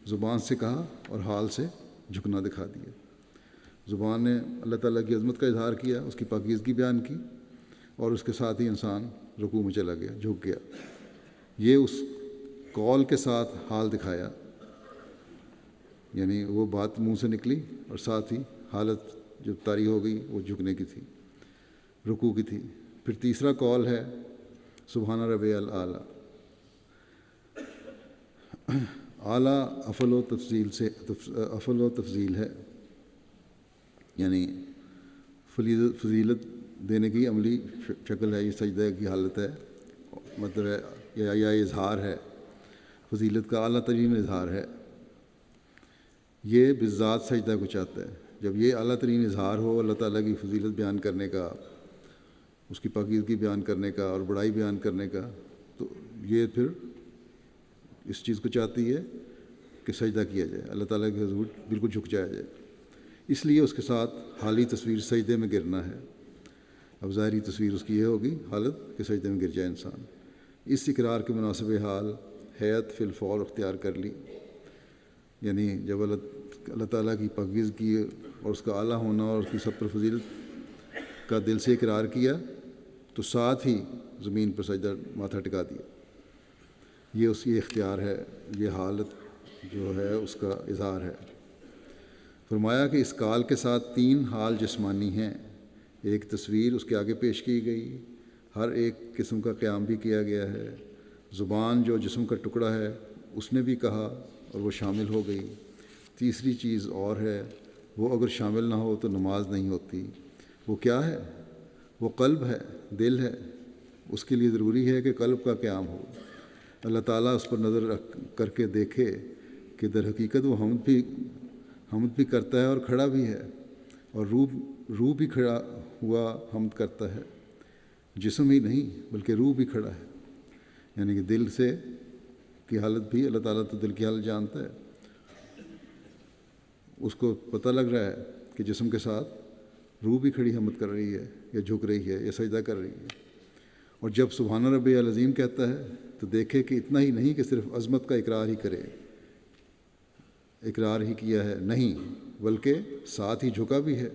زبان سے کہا اور حال سے جھکنا دکھا دیا۔ زبان نے اللہ تعالیٰ کی عظمت کا اظہار کیا، اس کی پاکیزگی بیان کی، اور اس کے ساتھ ہی انسان رکوع میں چلا گیا، جھک گیا۔ یہ اس قول کے ساتھ حال دکھایا، یعنی وہ بات منہ سے نکلی اور ساتھ ہی حالت جب طاری ہو گئی وہ جھکنے کی تھی، رکوع کی تھی۔ پھر تیسرا قول ہے سبحان ربی الاعلیٰ۔ اعلیٰ افضل و تفضیل ہے، یعنی فضیلت دینے کی عملی شکل ہے، یہ سجدہ کی حالت ہے، مطلب ہے یا اظہار ہے، فضیلت کا اعلیٰ ترین اظہار ہے۔ یہ بالذات سجدہ کو چاہتا ہے۔ جب یہ اعلیٰ ترین اظہار ہو اللہ تعالیٰ کی فضیلت بیان کرنے کا، اس کی پاکیزگی بیان کرنے کا اور بڑائی بیان کرنے کا، تو یہ پھر اس چیز کو چاہتی ہے کہ سجدہ کیا جائے، اللہ تعالیٰ کے حضور بالکل جھک جایا جائے۔ اس لیے اس کے ساتھ حالی تصویر سجدے میں گرنا ہے۔ اب ظاہری تصویر اس کی یہ ہوگی حالت کہ سجدے میں گر جائے انسان۔ اس اقرار کے مناسب حال حیت فی الفور اختیار کر لی، یعنی جب اللہ تعالیٰ کی پاکیزگی اور اس کا اعلیٰ ہونا اور اس کی سب پر فضیلت کا دل سے اقرار کیا تو ساتھ ہی زمین پر سجدہ ماتھا ٹکا دیا۔ یہ اس کی اختیار ہے، یہ حالت جو ہے اس کا اظہار ہے۔ فرمایا کہ اس کال کے ساتھ 3 حال جسمانی ہیں، ایک تصویر اس کے آگے پیش کی گئی، ہر ایک قسم کا قیام بھی کیا گیا ہے، زبان جو جسم کا ٹکڑا ہے اس نے بھی کہا اور وہ شامل ہو گئی۔ تیسری چیز اور ہے، وہ اگر شامل نہ ہو تو نماز نہیں ہوتی۔ وہ کیا ہے؟ وہ قلب ہے، دل ہے۔ اس کے لیے ضروری ہے کہ قلب کا قیام ہو، اللہ تعالیٰ اس پر نظر رکھ کر کے دیکھے کہ در حقیقت وہ حمد بھی کرتا ہے اور کھڑا بھی ہے، اور روح بھی کھڑا ہوا حمد کرتا ہے، جسم ہی نہیں بلکہ روح بھی کھڑا ہے، یعنی کہ دل سے کی حالت بھی اللہ تعالیٰ تو دل کی حالت جانتا ہے، اس کو پتہ لگ رہا ہے کہ جسم کے ساتھ روح بھی کھڑی حمد کر رہی ہے یا جھک رہی ہے یا سجدہ کر رہی ہے۔ اور جب سبحان ربی العظیم کہتا ہے تو دیکھے کہ اتنا ہی نہیں کہ صرف عظمت کا اقرار ہی کرے، اقرار ہی کیا ہے، نہیں بلکہ ساتھ ہی جھکا بھی ہے،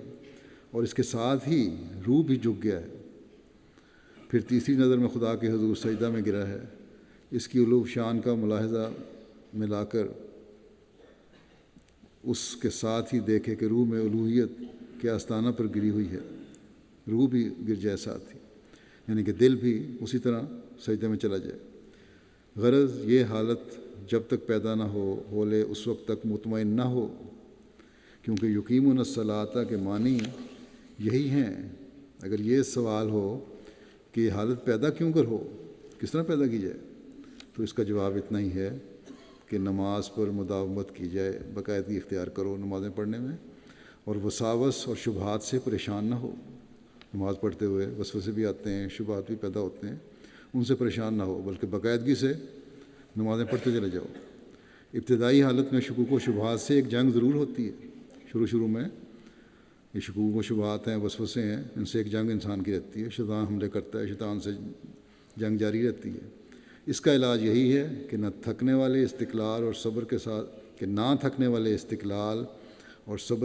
اور اس کے ساتھ ہی روح بھی جھک گیا ہے۔ پھر تیسری نظر میں خدا کے حضور سجدہ میں گرا ہے۔ اس کی علو شان کا ملاحظہ ملا کر اس کے ساتھ ہی دیکھے کہ روح میں الوہیت کے آستانہ پر گری ہوئی ہے، روح بھی گر جائے ساتھ ہی، یعنی کہ دل بھی اسی طرح سجدے میں چلا جائے۔ غرض یہ حالت جب تک پیدا نہ ہو لے اس وقت تک مطمئن نہ ہو، کیونکہ یقیمون الصلاۃ کے معنی یہی ہیں۔ اگر یہ سوال ہو کہ یہ حالت پیدا کیوں کر ہو، کس طرح پیدا کی جائے، تو اس کا جواب اتنا ہی ہے کہ نماز پر مداومت کی جائے، باقاعدگی اختیار کرو نمازیں پڑھنے میں، اور وساوس اور شبہات سے پریشان نہ ہو۔ نماز پڑھتے ہوئے وسوسے بھی آتے ہیں، شبہات بھی پیدا ہوتے ہیں، ان سے پریشان نہ ہو، بلکہ باقاعدگی سے نمازیں پڑھتے چلے جاؤ۔ ابتدائی حالت میں شکوک و شبہات سے ایک جنگ ضرور ہوتی ہے۔ شروع میں یہ شکوک و شبہات ہیں، وسوسے ہیں، ان سے ایک جنگ انسان کی رہتی ہے، شیطان حملے کرتا ہے، شیطان سے جنگ جاری رہتی ہے۔ اس کا علاج یہی ہے کہ نہ تھکنے والے استقلال اور صبر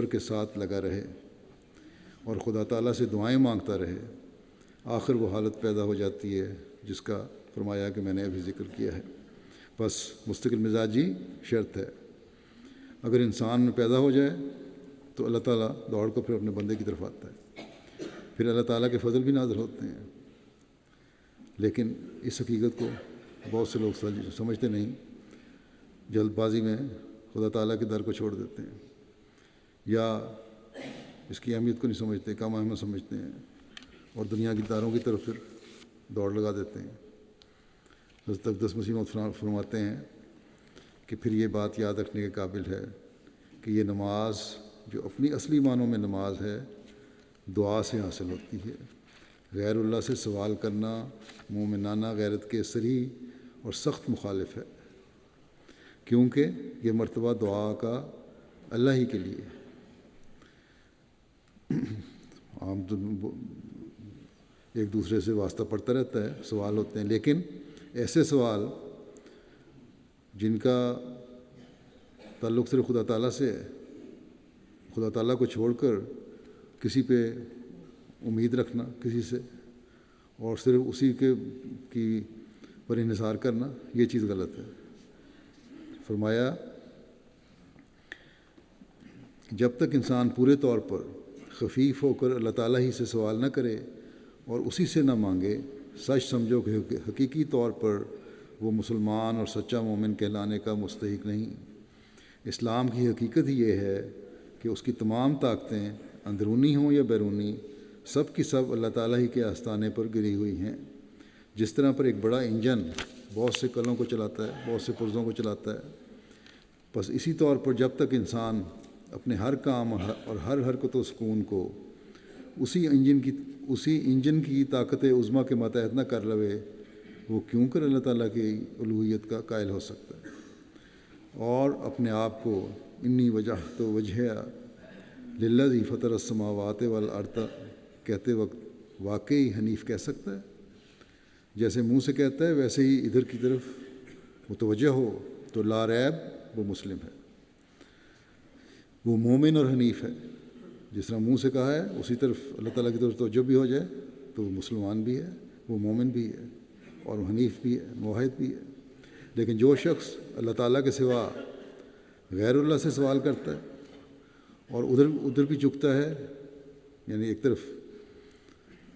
کے ساتھ لگا رہے اور خدا تعالیٰ سے دعائیں مانگتا رہے۔ آخر وہ حالت پیدا ہو جاتی ہے جس کا فرمایا کہ میں نے ابھی ذکر کیا ہے۔ بس مستقل مزاجی شرط ہے۔ اگر انسان میں پیدا ہو جائے تو اللہ تعالیٰ دوڑ کو پھر اپنے بندے کی طرف آتا ہے، پھر اللہ تعالیٰ کے فضل بھی نازل ہوتے ہیں۔ لیکن اس حقیقت کو بہت سے لوگ سمجھتے نہیں، جلد بازی میں خدا تعالیٰ کے در کو چھوڑ دیتے ہیں، یا اس کی اہمیت کو نہیں سمجھتے، کم اہمیت سمجھتے ہیں، اور دنیا کی داروں کی طرف پھر دوڑ لگا دیتے ہیں۔ حضرت اقدس مسیح موعود فرماتے ہیں کہ پھر یہ بات یاد رکھنے کے قابل ہے کہ یہ نماز جو اپنی اصلی معنوں میں نماز ہے، دعا سے حاصل ہوتی ہے۔ غیر اللہ سے سوال کرنا مومنانہ غیرت کے صریح اور سخت مخالف ہے، کیونکہ یہ مرتبہ دعا کا اللہ ہی کے لیے۔ عام ایک دوسرے سے واسطہ پڑتا رہتا ہے، سوال ہوتے ہیں، لیکن ایسے سوال جن کا تعلق صرف خدا تعالیٰ سے ہے، خدا تعالیٰ کو چھوڑ کر کسی پہ امید رکھنا، کسی سے، اور صرف اسی کی پر انحصار کرنا، یہ چیز غلط ہے۔ فرمایا جب تک انسان پورے طور پر خفیف ہو کر اللہ تعالیٰ ہی سے سوال نہ کرے اور اسی سے نہ مانگے، سچ سمجھو کہ حقیقی طور پر وہ مسلمان اور سچا مومن کہلانے کا مستحق نہیں۔ اسلام کی حقیقت ہی یہ ہے کہ اس کی تمام طاقتیں اندرونی ہوں یا بیرونی، سب کی سب اللہ تعالیٰ ہی کے آستانے پر گری ہوئی ہیں۔ جس طرح پر ایک بڑا انجن بہت سے کلوں کو چلاتا ہے، بہت سے پرزوں کو چلاتا ہے، بس اسی طور پر جب تک انسان اپنے ہر کام اور ہر حرکت و سکون کو اسی انجن کی طاقت عظمیٰ کے ماتحت نہ کر لوے، وہ کیوں کر اللہ تعالیٰ کی الوہیت کا قائل ہو سکتا ہے، اور اپنے آپ کو انی وجہت وجہیہ للذی فطر السماوات والارض کہتے وقت واقعی حنیف کہہ سکتا ہے؟ جیسے منہ سے کہتا ہے ویسے ہی ادھر کی طرف متوجہ ہو تو لا ریب وہ مسلم ہے، وہ مومن اور حنیف ہے۔ جس طرح منہ سے کہا ہے اسی طرف اللہ تعالیٰ کی طرف توجہ بھی ہو جائے تو وہ مسلمان بھی ہے، وہ مومن بھی ہے، اور حنیف بھی ہے، موحد بھی ہے۔ لیکن جو شخص اللہ تعالیٰ کے سوا غیر اللہ سے سوال کرتا ہے اور ادھر بھی جھکتا ہے، یعنی ایک طرف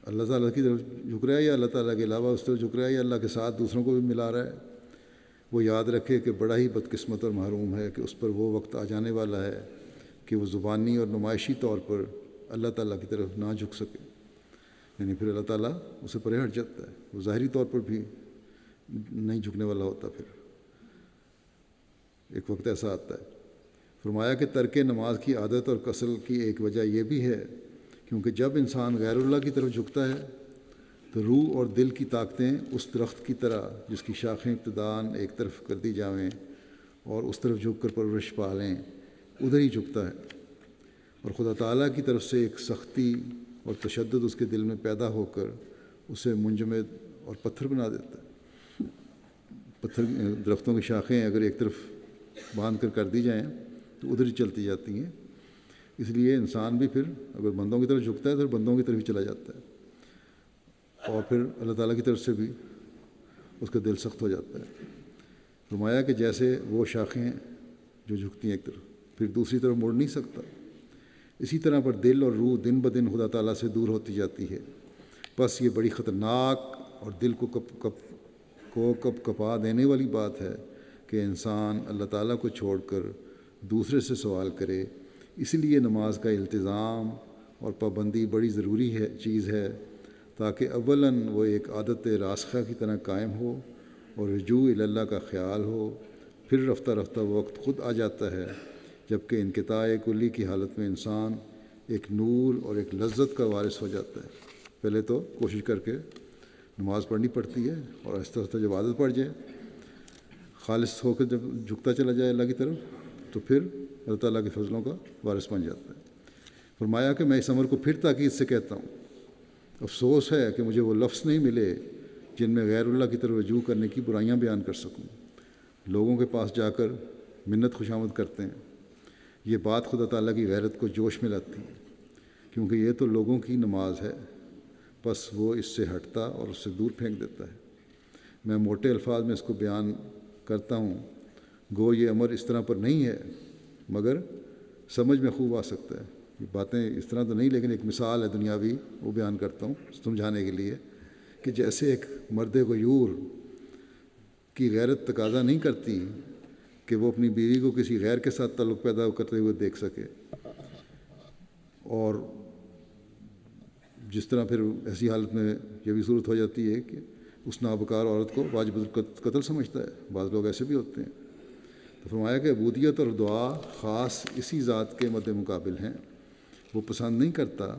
اللہ تعالیٰ کی طرف جھک رہا ہے یا اللہ تعالیٰ کے علاوہ اس طرف جھک رہا ہے یا اللہ کے ساتھ دوسروں کو بھی ملا رہا ہے، وہ یاد رکھے کہ بڑا ہی بدقسمت اور محروم ہے کہ اس پر وہ وقت آ جانے والا ہے کہ وہ زبانی اور نمائشی طور پر اللہ تعالیٰ کی طرف نہ جھک سکے، یعنی پھر اللہ تعالیٰ اسے پرے ہٹ جاتا ہے، وہ ظاہری طور پر بھی نہیں جھکنے والا ہوتا۔ پھر ایک وقت ایسا آتا ہے۔ فرمایا کہ ترک نماز کی عادت اور کسل کی ایک وجہ یہ بھی ہے کیونکہ جب انسان غیر اللہ کی طرف جھکتا ہے تو روح اور دل کی طاقتیں اس درخت کی طرح جس کی شاخیں ابتداً ایک طرف کر دی جاویں اور اس طرف جھک کر پرورش پا لیں، ادھر ہی جھکتا ہے، اور خدا تعالیٰ کی طرف سے ایک سختی اور تشدد اس کے دل میں پیدا ہو کر اسے منجمد اور پتھر بنا دیتا ہے۔ درختوں کی شاخیں اگر ایک طرف باندھ کر دی جائیں تو ادھر ہی چلتی جاتی ہیں، اس لیے انسان بھی پھر اگر بندوں کی طرف جھکتا ہے تو بندوں کی طرف ہی چلا جاتا ہے، اور پھر اللہ تعالیٰ کی طرف سے بھی اس کا دل سخت ہو جاتا ہے۔ فرمایا کہ جیسے وہ شاخیں جو جھکتی ہیں ایک طرف پھر دوسری طرف مڑ نہیں سکتا، اسی طرح پر دل اور روح دن بدن خدا تعالیٰ سے دور ہوتی جاتی ہے۔ بس یہ بڑی خطرناک اور دل کو کپ کپا دینے والی بات ہے کہ انسان اللہ تعالیٰ کو چھوڑ کر دوسرے سے سوال کرے۔ اس لیے نماز کا التزام اور پابندی بڑی ضروری چیز ہے، تاکہ اولاً وہ ایک عادت راسخہ کی طرح قائم ہو اور رجوع اللہ کا خیال ہو۔ پھر رفتہ رفتہ وہ وقت خود آ جاتا ہے جبکہ انقطاع کلی کی حالت میں انسان ایک نور اور ایک لذت کا وارث ہو جاتا ہے۔ پہلے تو کوشش کر کے نماز پڑھنی پڑتی ہے، اور آہستہ آہستہ جب عادت پڑ جائے، خالص ہو کر جب جھکتا چلا جائے اللہ کی طرف، تو پھر اللہ تعالیٰ کے فضلوں کا وارث بن جاتا ہے۔ فرمایا کہ میں اس امر کو پھر تاکید سے کہتا ہوں، افسوس ہے کہ مجھے وہ لفظ نہیں ملے جن میں غیر اللہ کی طرف رجوع کرنے کی برائیاں بیان کر سکوں۔ لوگوں کے پاس جا کر منت خوشامد کرتے ہیں، یہ بات خدا تعالیٰ کی غیرت کو جوش میں لاتی ہے، کیونکہ یہ تو لوگوں کی نماز ہے، بس وہ اس سے ہٹتا اور اس سے دور پھینک دیتا ہے۔ میں موٹے الفاظ میں اس کو بیان کرتا ہوں، گو یہ امر اس طرح پر نہیں ہے، مگر سمجھ میں خوب آ سکتا ہے۔ یہ باتیں اس طرح تو نہیں، لیکن ایک مثال ہے دنیاوی، وہ بیان کرتا ہوں سمجھانے کے لیے، کہ جیسے ایک مرد غیور کی غیرت تقاضا نہیں کرتی کہ وہ اپنی بیوی کو کسی غیر کے ساتھ تعلق پیدا کرتے ہوئے دیکھ سکے، اور جس طرح پھر ایسی حالت میں یہ بھی صورت ہو جاتی ہے کہ اس نابکار عورت کو واجب القتل سمجھتا ہے۔ بعض لوگ ایسے بھی ہوتے ہیں۔ تو فرمایا کہ عبودیت اور دعا خاص اسی ذات کے مد مقابل ہیں، وہ پسند نہیں کرتا،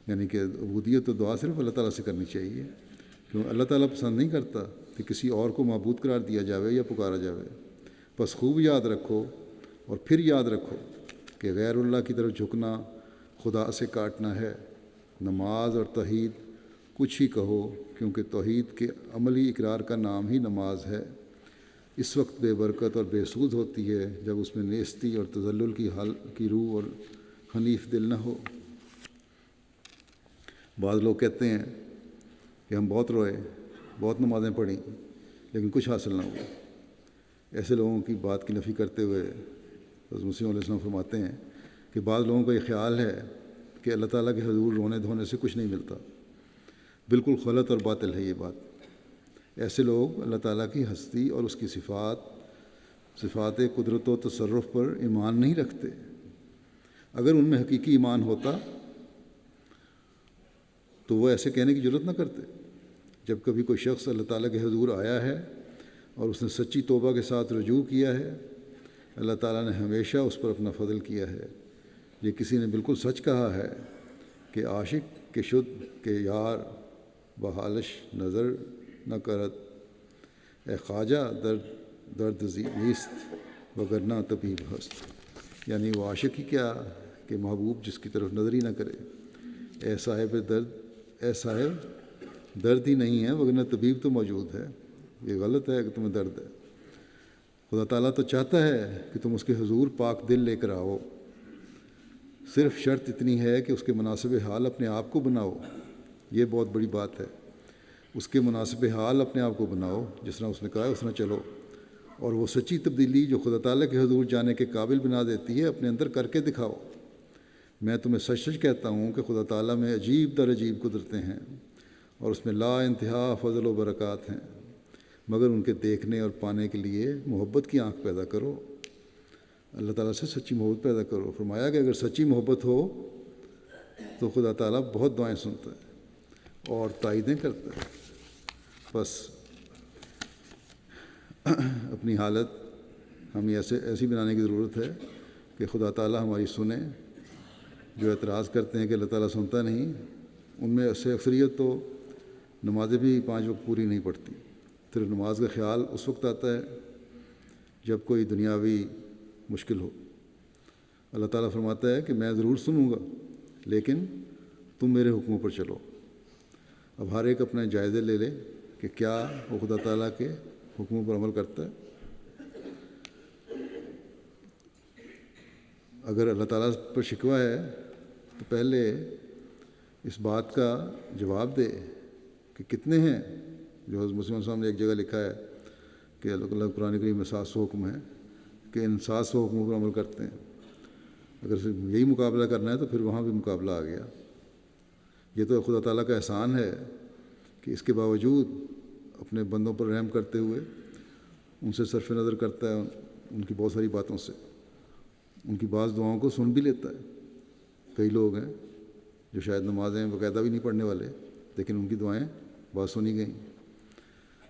یعنی کہ عبودیت اور دعا صرف اللہ تعالیٰ سے کرنی چاہیے، کیوں اللہ تعالیٰ پسند نہیں کرتا کہ کسی اور کو معبود قرار دیا جاوے یا پکارا جاوے۔ بس خوب یاد رکھو اور پھر یاد رکھو کہ غیر اللہ کی طرف جھکنا خدا سے کاٹنا ہے۔ نماز اور توحید کچھ ہی کہو، کیونکہ توحید کے عملی اقرار کا نام ہی نماز ہے۔ اس وقت بے برکت اور بے سود ہوتی ہے جب اس میں نیستی اور تذلل کی روح اور حنیف دل نہ ہو۔ بعض لوگ کہتے ہیں کہ ہم بہت روئے، بہت نمازیں پڑھیں، لیکن کچھ حاصل نہ ہوا۔ ایسے لوگوں کی بات کی نفی کرتے ہوئے حضرت مسیح علیہ السلام فرماتے ہیں کہ بعض لوگوں کا یہ خیال ہے کہ اللہ تعالیٰ کے حضور رونے دھونے سے کچھ نہیں ملتا۔ بالکل غلط اور باطل ہے یہ بات۔ ایسے لوگ اللہ تعالیٰ کی ہستی اور اس کی صفات قدرت و تصرف پر ایمان نہیں رکھتے۔ اگر ان میں حقیقی ایمان ہوتا تو وہ ایسے کہنے کی ضرورت نہ کرتے۔ جب کبھی کوئی شخص اللہ تعالیٰ کے حضور آیا ہے اور اس نے سچی توبہ کے ساتھ رجوع کیا ہے، اللہ تعالیٰ نے ہمیشہ اس پر اپنا فضل کیا ہے۔ یہ کسی نے بالکل سچ کہا ہے کہ عاشق کے شد کہ یار بحالش نظر نہ کرت، اے خواجہ درد نیست وگرنہ طبیب ہست۔ یعنی وہ عاشق ہی کیا کہ محبوب جس کی طرف نظر ہی نہ کرے، اے صاحب درد ہی نہیں ہے وگرنہ طبیب تو موجود ہے۔ یہ غلط ہے کہ تمہیں درد ہے۔ خدا تعالیٰ تو چاہتا ہے کہ تم اس کے حضور پاک دل لے کر آؤ، صرف شرط اتنی ہے کہ اس کے مناسب حال اپنے آپ کو بناؤ۔ یہ بہت بڑی بات ہے، اس کے مناسب حال اپنے آپ کو بناؤ، جس طرح اس نے کہا ہے اس طرح چلو، اور وہ سچی تبدیلی جو خدا تعالیٰ کے حضور جانے کے قابل بنا دیتی ہے اپنے اندر کر کے دکھاؤ۔ میں تمہیں سچ سچ کہتا ہوں کہ خدا تعالیٰ میں عجیب در عجیب قدرتیں ہیں اور اس میں لا انتہا فضل و برکات ہیں، مگر ان کے دیکھنے اور پانے کے لیے محبت کی آنکھ پیدا کرو، اللہ تعالیٰ سے سچی محبت پیدا کرو۔ فرمایا کہ اگر سچی محبت ہو تو خدا تعالیٰ بہت دعائیں سنتا ہے اور تائیدیں کرتا ہے۔ بس اپنی حالت ہمیں ایسی بنانے کی ضرورت ہے کہ خدا تعالیٰ ہماری سنے۔ جو اعتراض کرتے ہیں کہ اللہ تعالیٰ سنتا نہیں، ان میں سے اکثریت تو نمازیں بھی 5 وقت پوری نہیں پڑھتی۔ پھر نماز کا خیال اس وقت آتا ہے جب کوئی دنیاوی مشکل ہو۔ اللہ تعالیٰ فرماتا ہے کہ میں ضرور سنوں گا، لیکن تم میرے حکموں پر چلو۔ اب ہر ایک اپنے جائزے لے لے کہ کیا وہ خدا تعالیٰ کے حکموں پر عمل کرتا ہے۔ اگر اللہ تعالیٰ پر شکوہ ہے تو پہلے اس بات کا جواب دے کہ کتنے ہیں. جو حضرت مسلم صاحب نے ایک جگہ لکھا ہے کہ اللہ قرآن کریم میں 700 حکم ہیں کہ ان 700 حکموں پر عمل کرتے ہیں. اگر صرف یہی مقابلہ کرنا ہے تو پھر وہاں بھی مقابلہ آ گیا. یہ تو خدا تعالیٰ کا احسان ہے کہ اس کے باوجود اپنے بندوں پر رحم کرتے ہوئے ان سے صرف نظر کرتا ہے، ان کی بہت ساری باتوں سے، ان کی بعض دعاؤں کو سن بھی لیتا ہے. کئی لوگ ہیں جو شاید نمازیں باقاعدہ بھی نہیں پڑھنے والے، لیکن ان کی دعائیں بات سنی گئیں.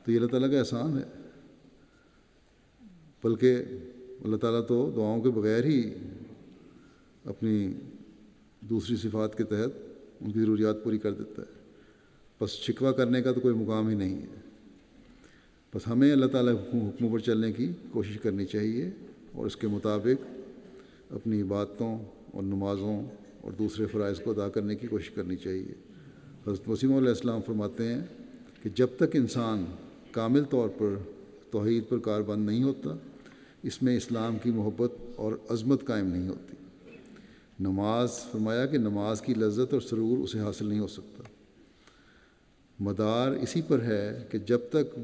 تو یہ اللہ تعالیٰ کا احسان ہے. بلکہ اللہ تعالیٰ تو دعاؤں کے بغیر ہی اپنی دوسری صفات کے تحت ان کی ضروریات پوری کر دیتا ہے. بس شکوہ کرنے کا تو کوئی مقام ہی نہیں ہے. بس ہمیں اللہ تعالیٰ حکموں پر چلنے کی کوشش کرنی چاہیے اور اس کے مطابق اپنی عبادتوں اور نمازوں اور دوسرے فرائض کو ادا کرنے کی کوشش کرنی چاہیے. حضرت مسیح علیہ السلام فرماتے ہیں کہ جب تک انسان کامل طور پر توحید پر کاربند نہیں ہوتا، اس میں اسلام کی محبت اور عظمت قائم نہیں ہوتی. نماز، فرمایا کہ نماز کی لذت اور سرور اسے حاصل نہیں ہو سکتا. مدار اسی پر ہے کہ جب تک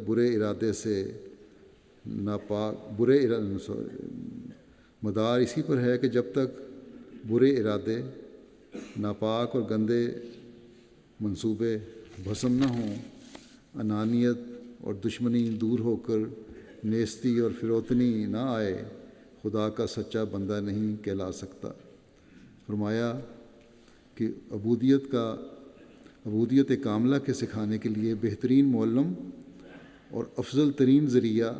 مدار اسی پر ہے کہ جب تک برے ارادے، ناپاک اور گندے منصوبے بھسم نہ ہوں، انانیت اور دشمنی دور ہو کر نیستی اور فروتنی نہ آئے، خدا کا سچا بندہ نہیں کہلا سکتا. فرمایا کہ عبودیت کاملہ کے سکھانے کے لیے بہترین معلم اور افضل ترین ذریعہ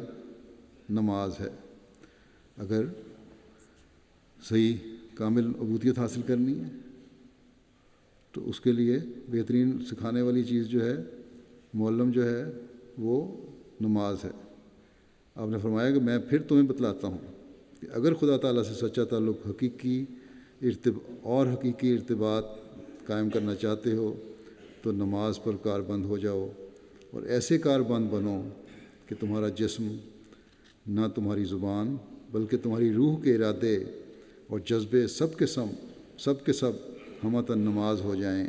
نماز ہے. اگر صحیح کامل عبودیت حاصل کرنی ہے تو اس کے لیے بہترین سکھانے والی چیز جو ہے، معلم جو ہے، وہ نماز ہے. آپ نے فرمایا کہ میں پھر تمہیں بتلاتا ہوں کہ اگر خدا تعالیٰ سے سچا تعلق حقیقی ارتباط قائم کرنا چاہتے ہو تو نماز پر کاربند ہو جاؤ، اور ایسے کاربند بنو کہ تمہارا جسم، نہ تمہاری زبان بلکہ تمہاری روح کے ارادے اور جذبے سب کے سب ہمتاً نماز ہو جائیں.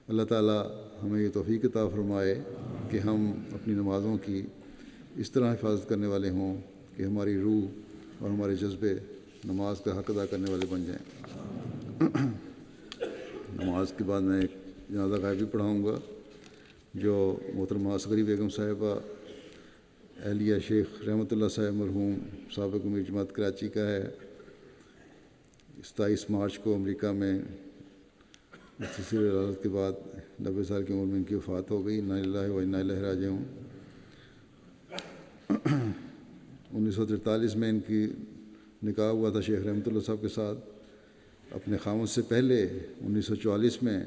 اللہ تعالیٰ ہمیں یہ توفیق عطا فرمائے کہ ہم اپنی نمازوں کی اس طرح حفاظت کرنے والے ہوں کہ ہماری روح اور ہمارے جذبے نماز کا حق ادا کرنے والے بن جائیں. نماز کے بعد میں ایک جنازہ غائبی پڑھاؤں گا جو محترمہ عسکری بیگم صاحبہ اہلیہ شیخ رحمۃ اللہ صاحب مرحوم سابق امیر جماعت کراچی کا ہے. 27 مارچ کو امریکہ میں سلسلہ عدالت کے بعد 90 سال کی عمر میں ان کی وفات ہو گئی. انا للہ و انا الیہ راجعون. 1943 میں ان کی نکاح ہوا تھا شیخ رحمۃ اللہ صاحب کے ساتھ. اپنے خامد سے پہلے 1944 میں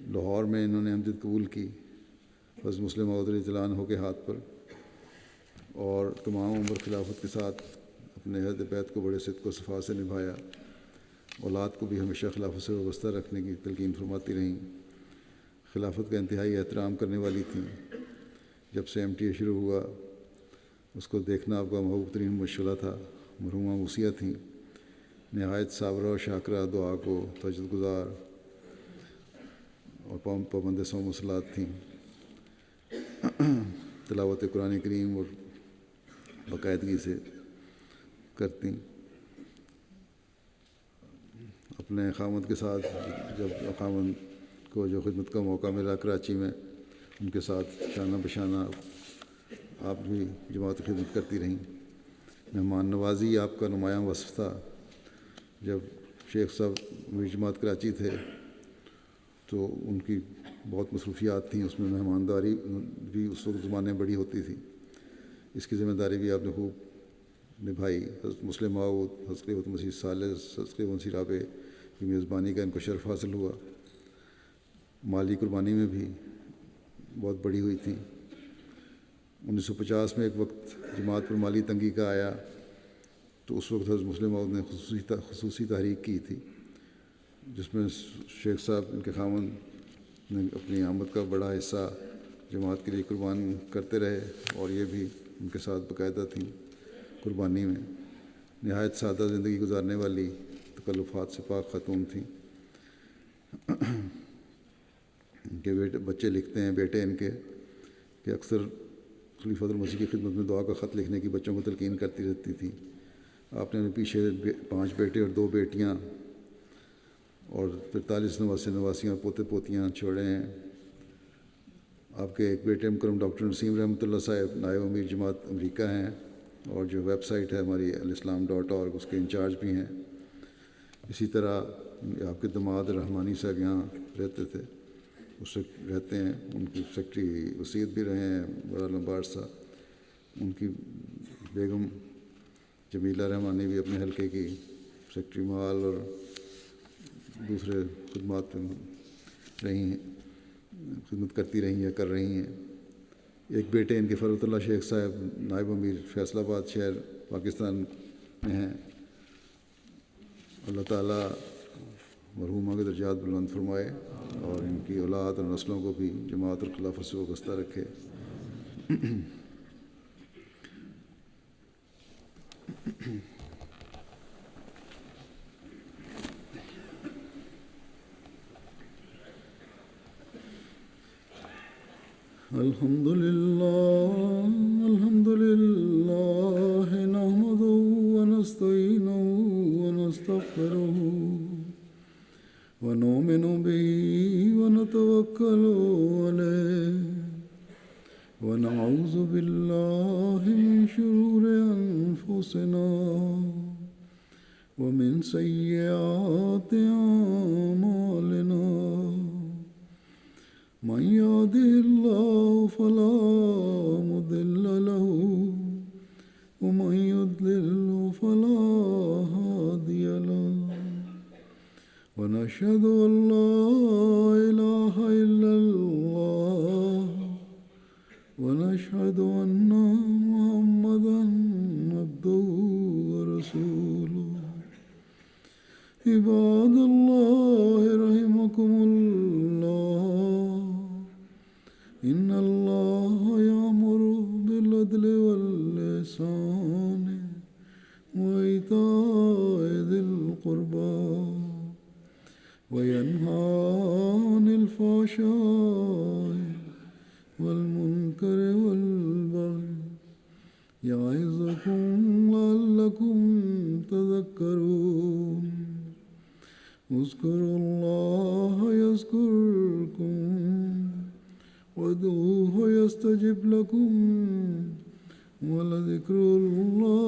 لاہور میں انہوں نے امجد قبول کی حضرت مسلم موعود رضی اللہ عنہ کے ہاتھ پر، اور تمام عمر خلافت کے ساتھ اپنے عہد بیت کو بڑے صدق و صفا سے نبھایا. اولاد کو بھی ہمیشہ خلافت سے وابستہ رکھنے کی تلقین فرماتی رہیں. خلافت کا انتہائی احترام کرنے والی تھیں. جب سے MTA شروع ہوا اس کو دیکھنا آپ کا محبوب ترین مشغلہ تھا. مرحومہ موسیہ تھیں، نہایت صابرہ و شاکرہ، دعا کو تہجد گزار اور پابند صوم و صلات تھیں. تلاوت قرآن کریم اور باقاعدگی سے کرتی. اپنے خامد کے ساتھ جب خامد کو جو خدمت کا موقع ملا کراچی میں، ان کے ساتھ شانہ بشانہ آپ بھی جماعت خدمت کرتی رہیں. مہمان نوازی آپ کا نمایاں وصف تھا. جب شیخ صاحب امیر جماعت کراچی تھے تو ان کی بہت مصروفیات تھیں، اس میں مہمانداری بھی اس وقت زمانے میں بڑی ہوتی تھی. اس کی ذمہ داری بھی آپ نے خوب نبھائی. حضرت مسلم موعود، حضرت خلیفۃ مسیح ثالث، حضرت مسیح رابع کی میزبانی کا ان کو شرف حاصل ہوا. مالی قربانی میں بھی بہت بڑی ہوئی تھیں. 1950 میں ایک وقت جماعت پر مالی تنگی کا آیا تو اس وقت حضرت مسلم موعود نے خصوصی تحریک کی تھی، جس میں شیخ صاحب ان کے خامد نے اپنی آمد کا بڑا حصہ جماعت کے لیے قربان کرتے رہے، اور یہ بھی ان کے ساتھ باقاعدہ تھیں قربانی میں. نہایت سادہ زندگی گزارنے والی، تکلفات سے پاک خاتون تھیں کہ بچے لکھتے ہیں بیٹے ان کے کہ اکثر خلیفۃ المسیح کی خدمت میں دعا کا خط لکھنے کی بچوں کو تلقین کرتی رہتی تھی۔ آپ نے پیچھے 5 بیٹے اور 2 بیٹیاں اور 43 نواسیاں اور پوتے پوتیاں چھوڑے ہیں۔ آپ کے ایک بیٹے مکرم ڈاکٹر نسیم رحمۃ اللہ صاحب نائب امیر جماعت امریکہ ہیں، اور جو ویب سائٹ ہے ہماری alislam.org اس کے انچارج بھی ہیں۔ اسی طرح آپ کے داماد رحمانی صاحب یہاں رہتے تھے، اس سے رہتے ہیں، ان کی سیکٹری وسیعت بھی رہے ہیں بڑا لمبا عرصہ۔ ان کی بیگم جمیلہ رحمانی بھی اپنے حلقے کی سیکٹری مال اور دوسرے خدمات میں رہی ہیں، خدمت کرتی رہی ہیں، کر رہی ہیں۔ ایک بیٹے ان کے فرحت اللہ شیخ صاحب نائب امیر فیصل آباد شہر پاکستان میں ہیں۔ اللہ تعالیٰ مرحومہ کے درجات بلند فرمائے اور ان کی اولاد اور نسلوں کو بھی جماعت اور خلافت سے وابستہ رکھے۔ الحمد لله نحمده ونستعينه ونستغفره ونؤمن به ونتوكل عليه ونعوذ بالله من شرور أنفسنا ومن سيئات أعمالنا، من يهده الله فلا مضل له ومن يضلل فلا هادي له، ونشهد أن لا إله إلا الله ونشهد أن محمدا عبده ورسوله۔ عباد الله رحمكم الله، إن الله يأمر بالعدل والإحسان وإيتاء ذي القربى وينهى عن الفحشاء والمنكر والبغي يعظكم لعلكم تذكرون۔ اذكروا الله يذكركم وادعوه يستجب لكم ولذكر الله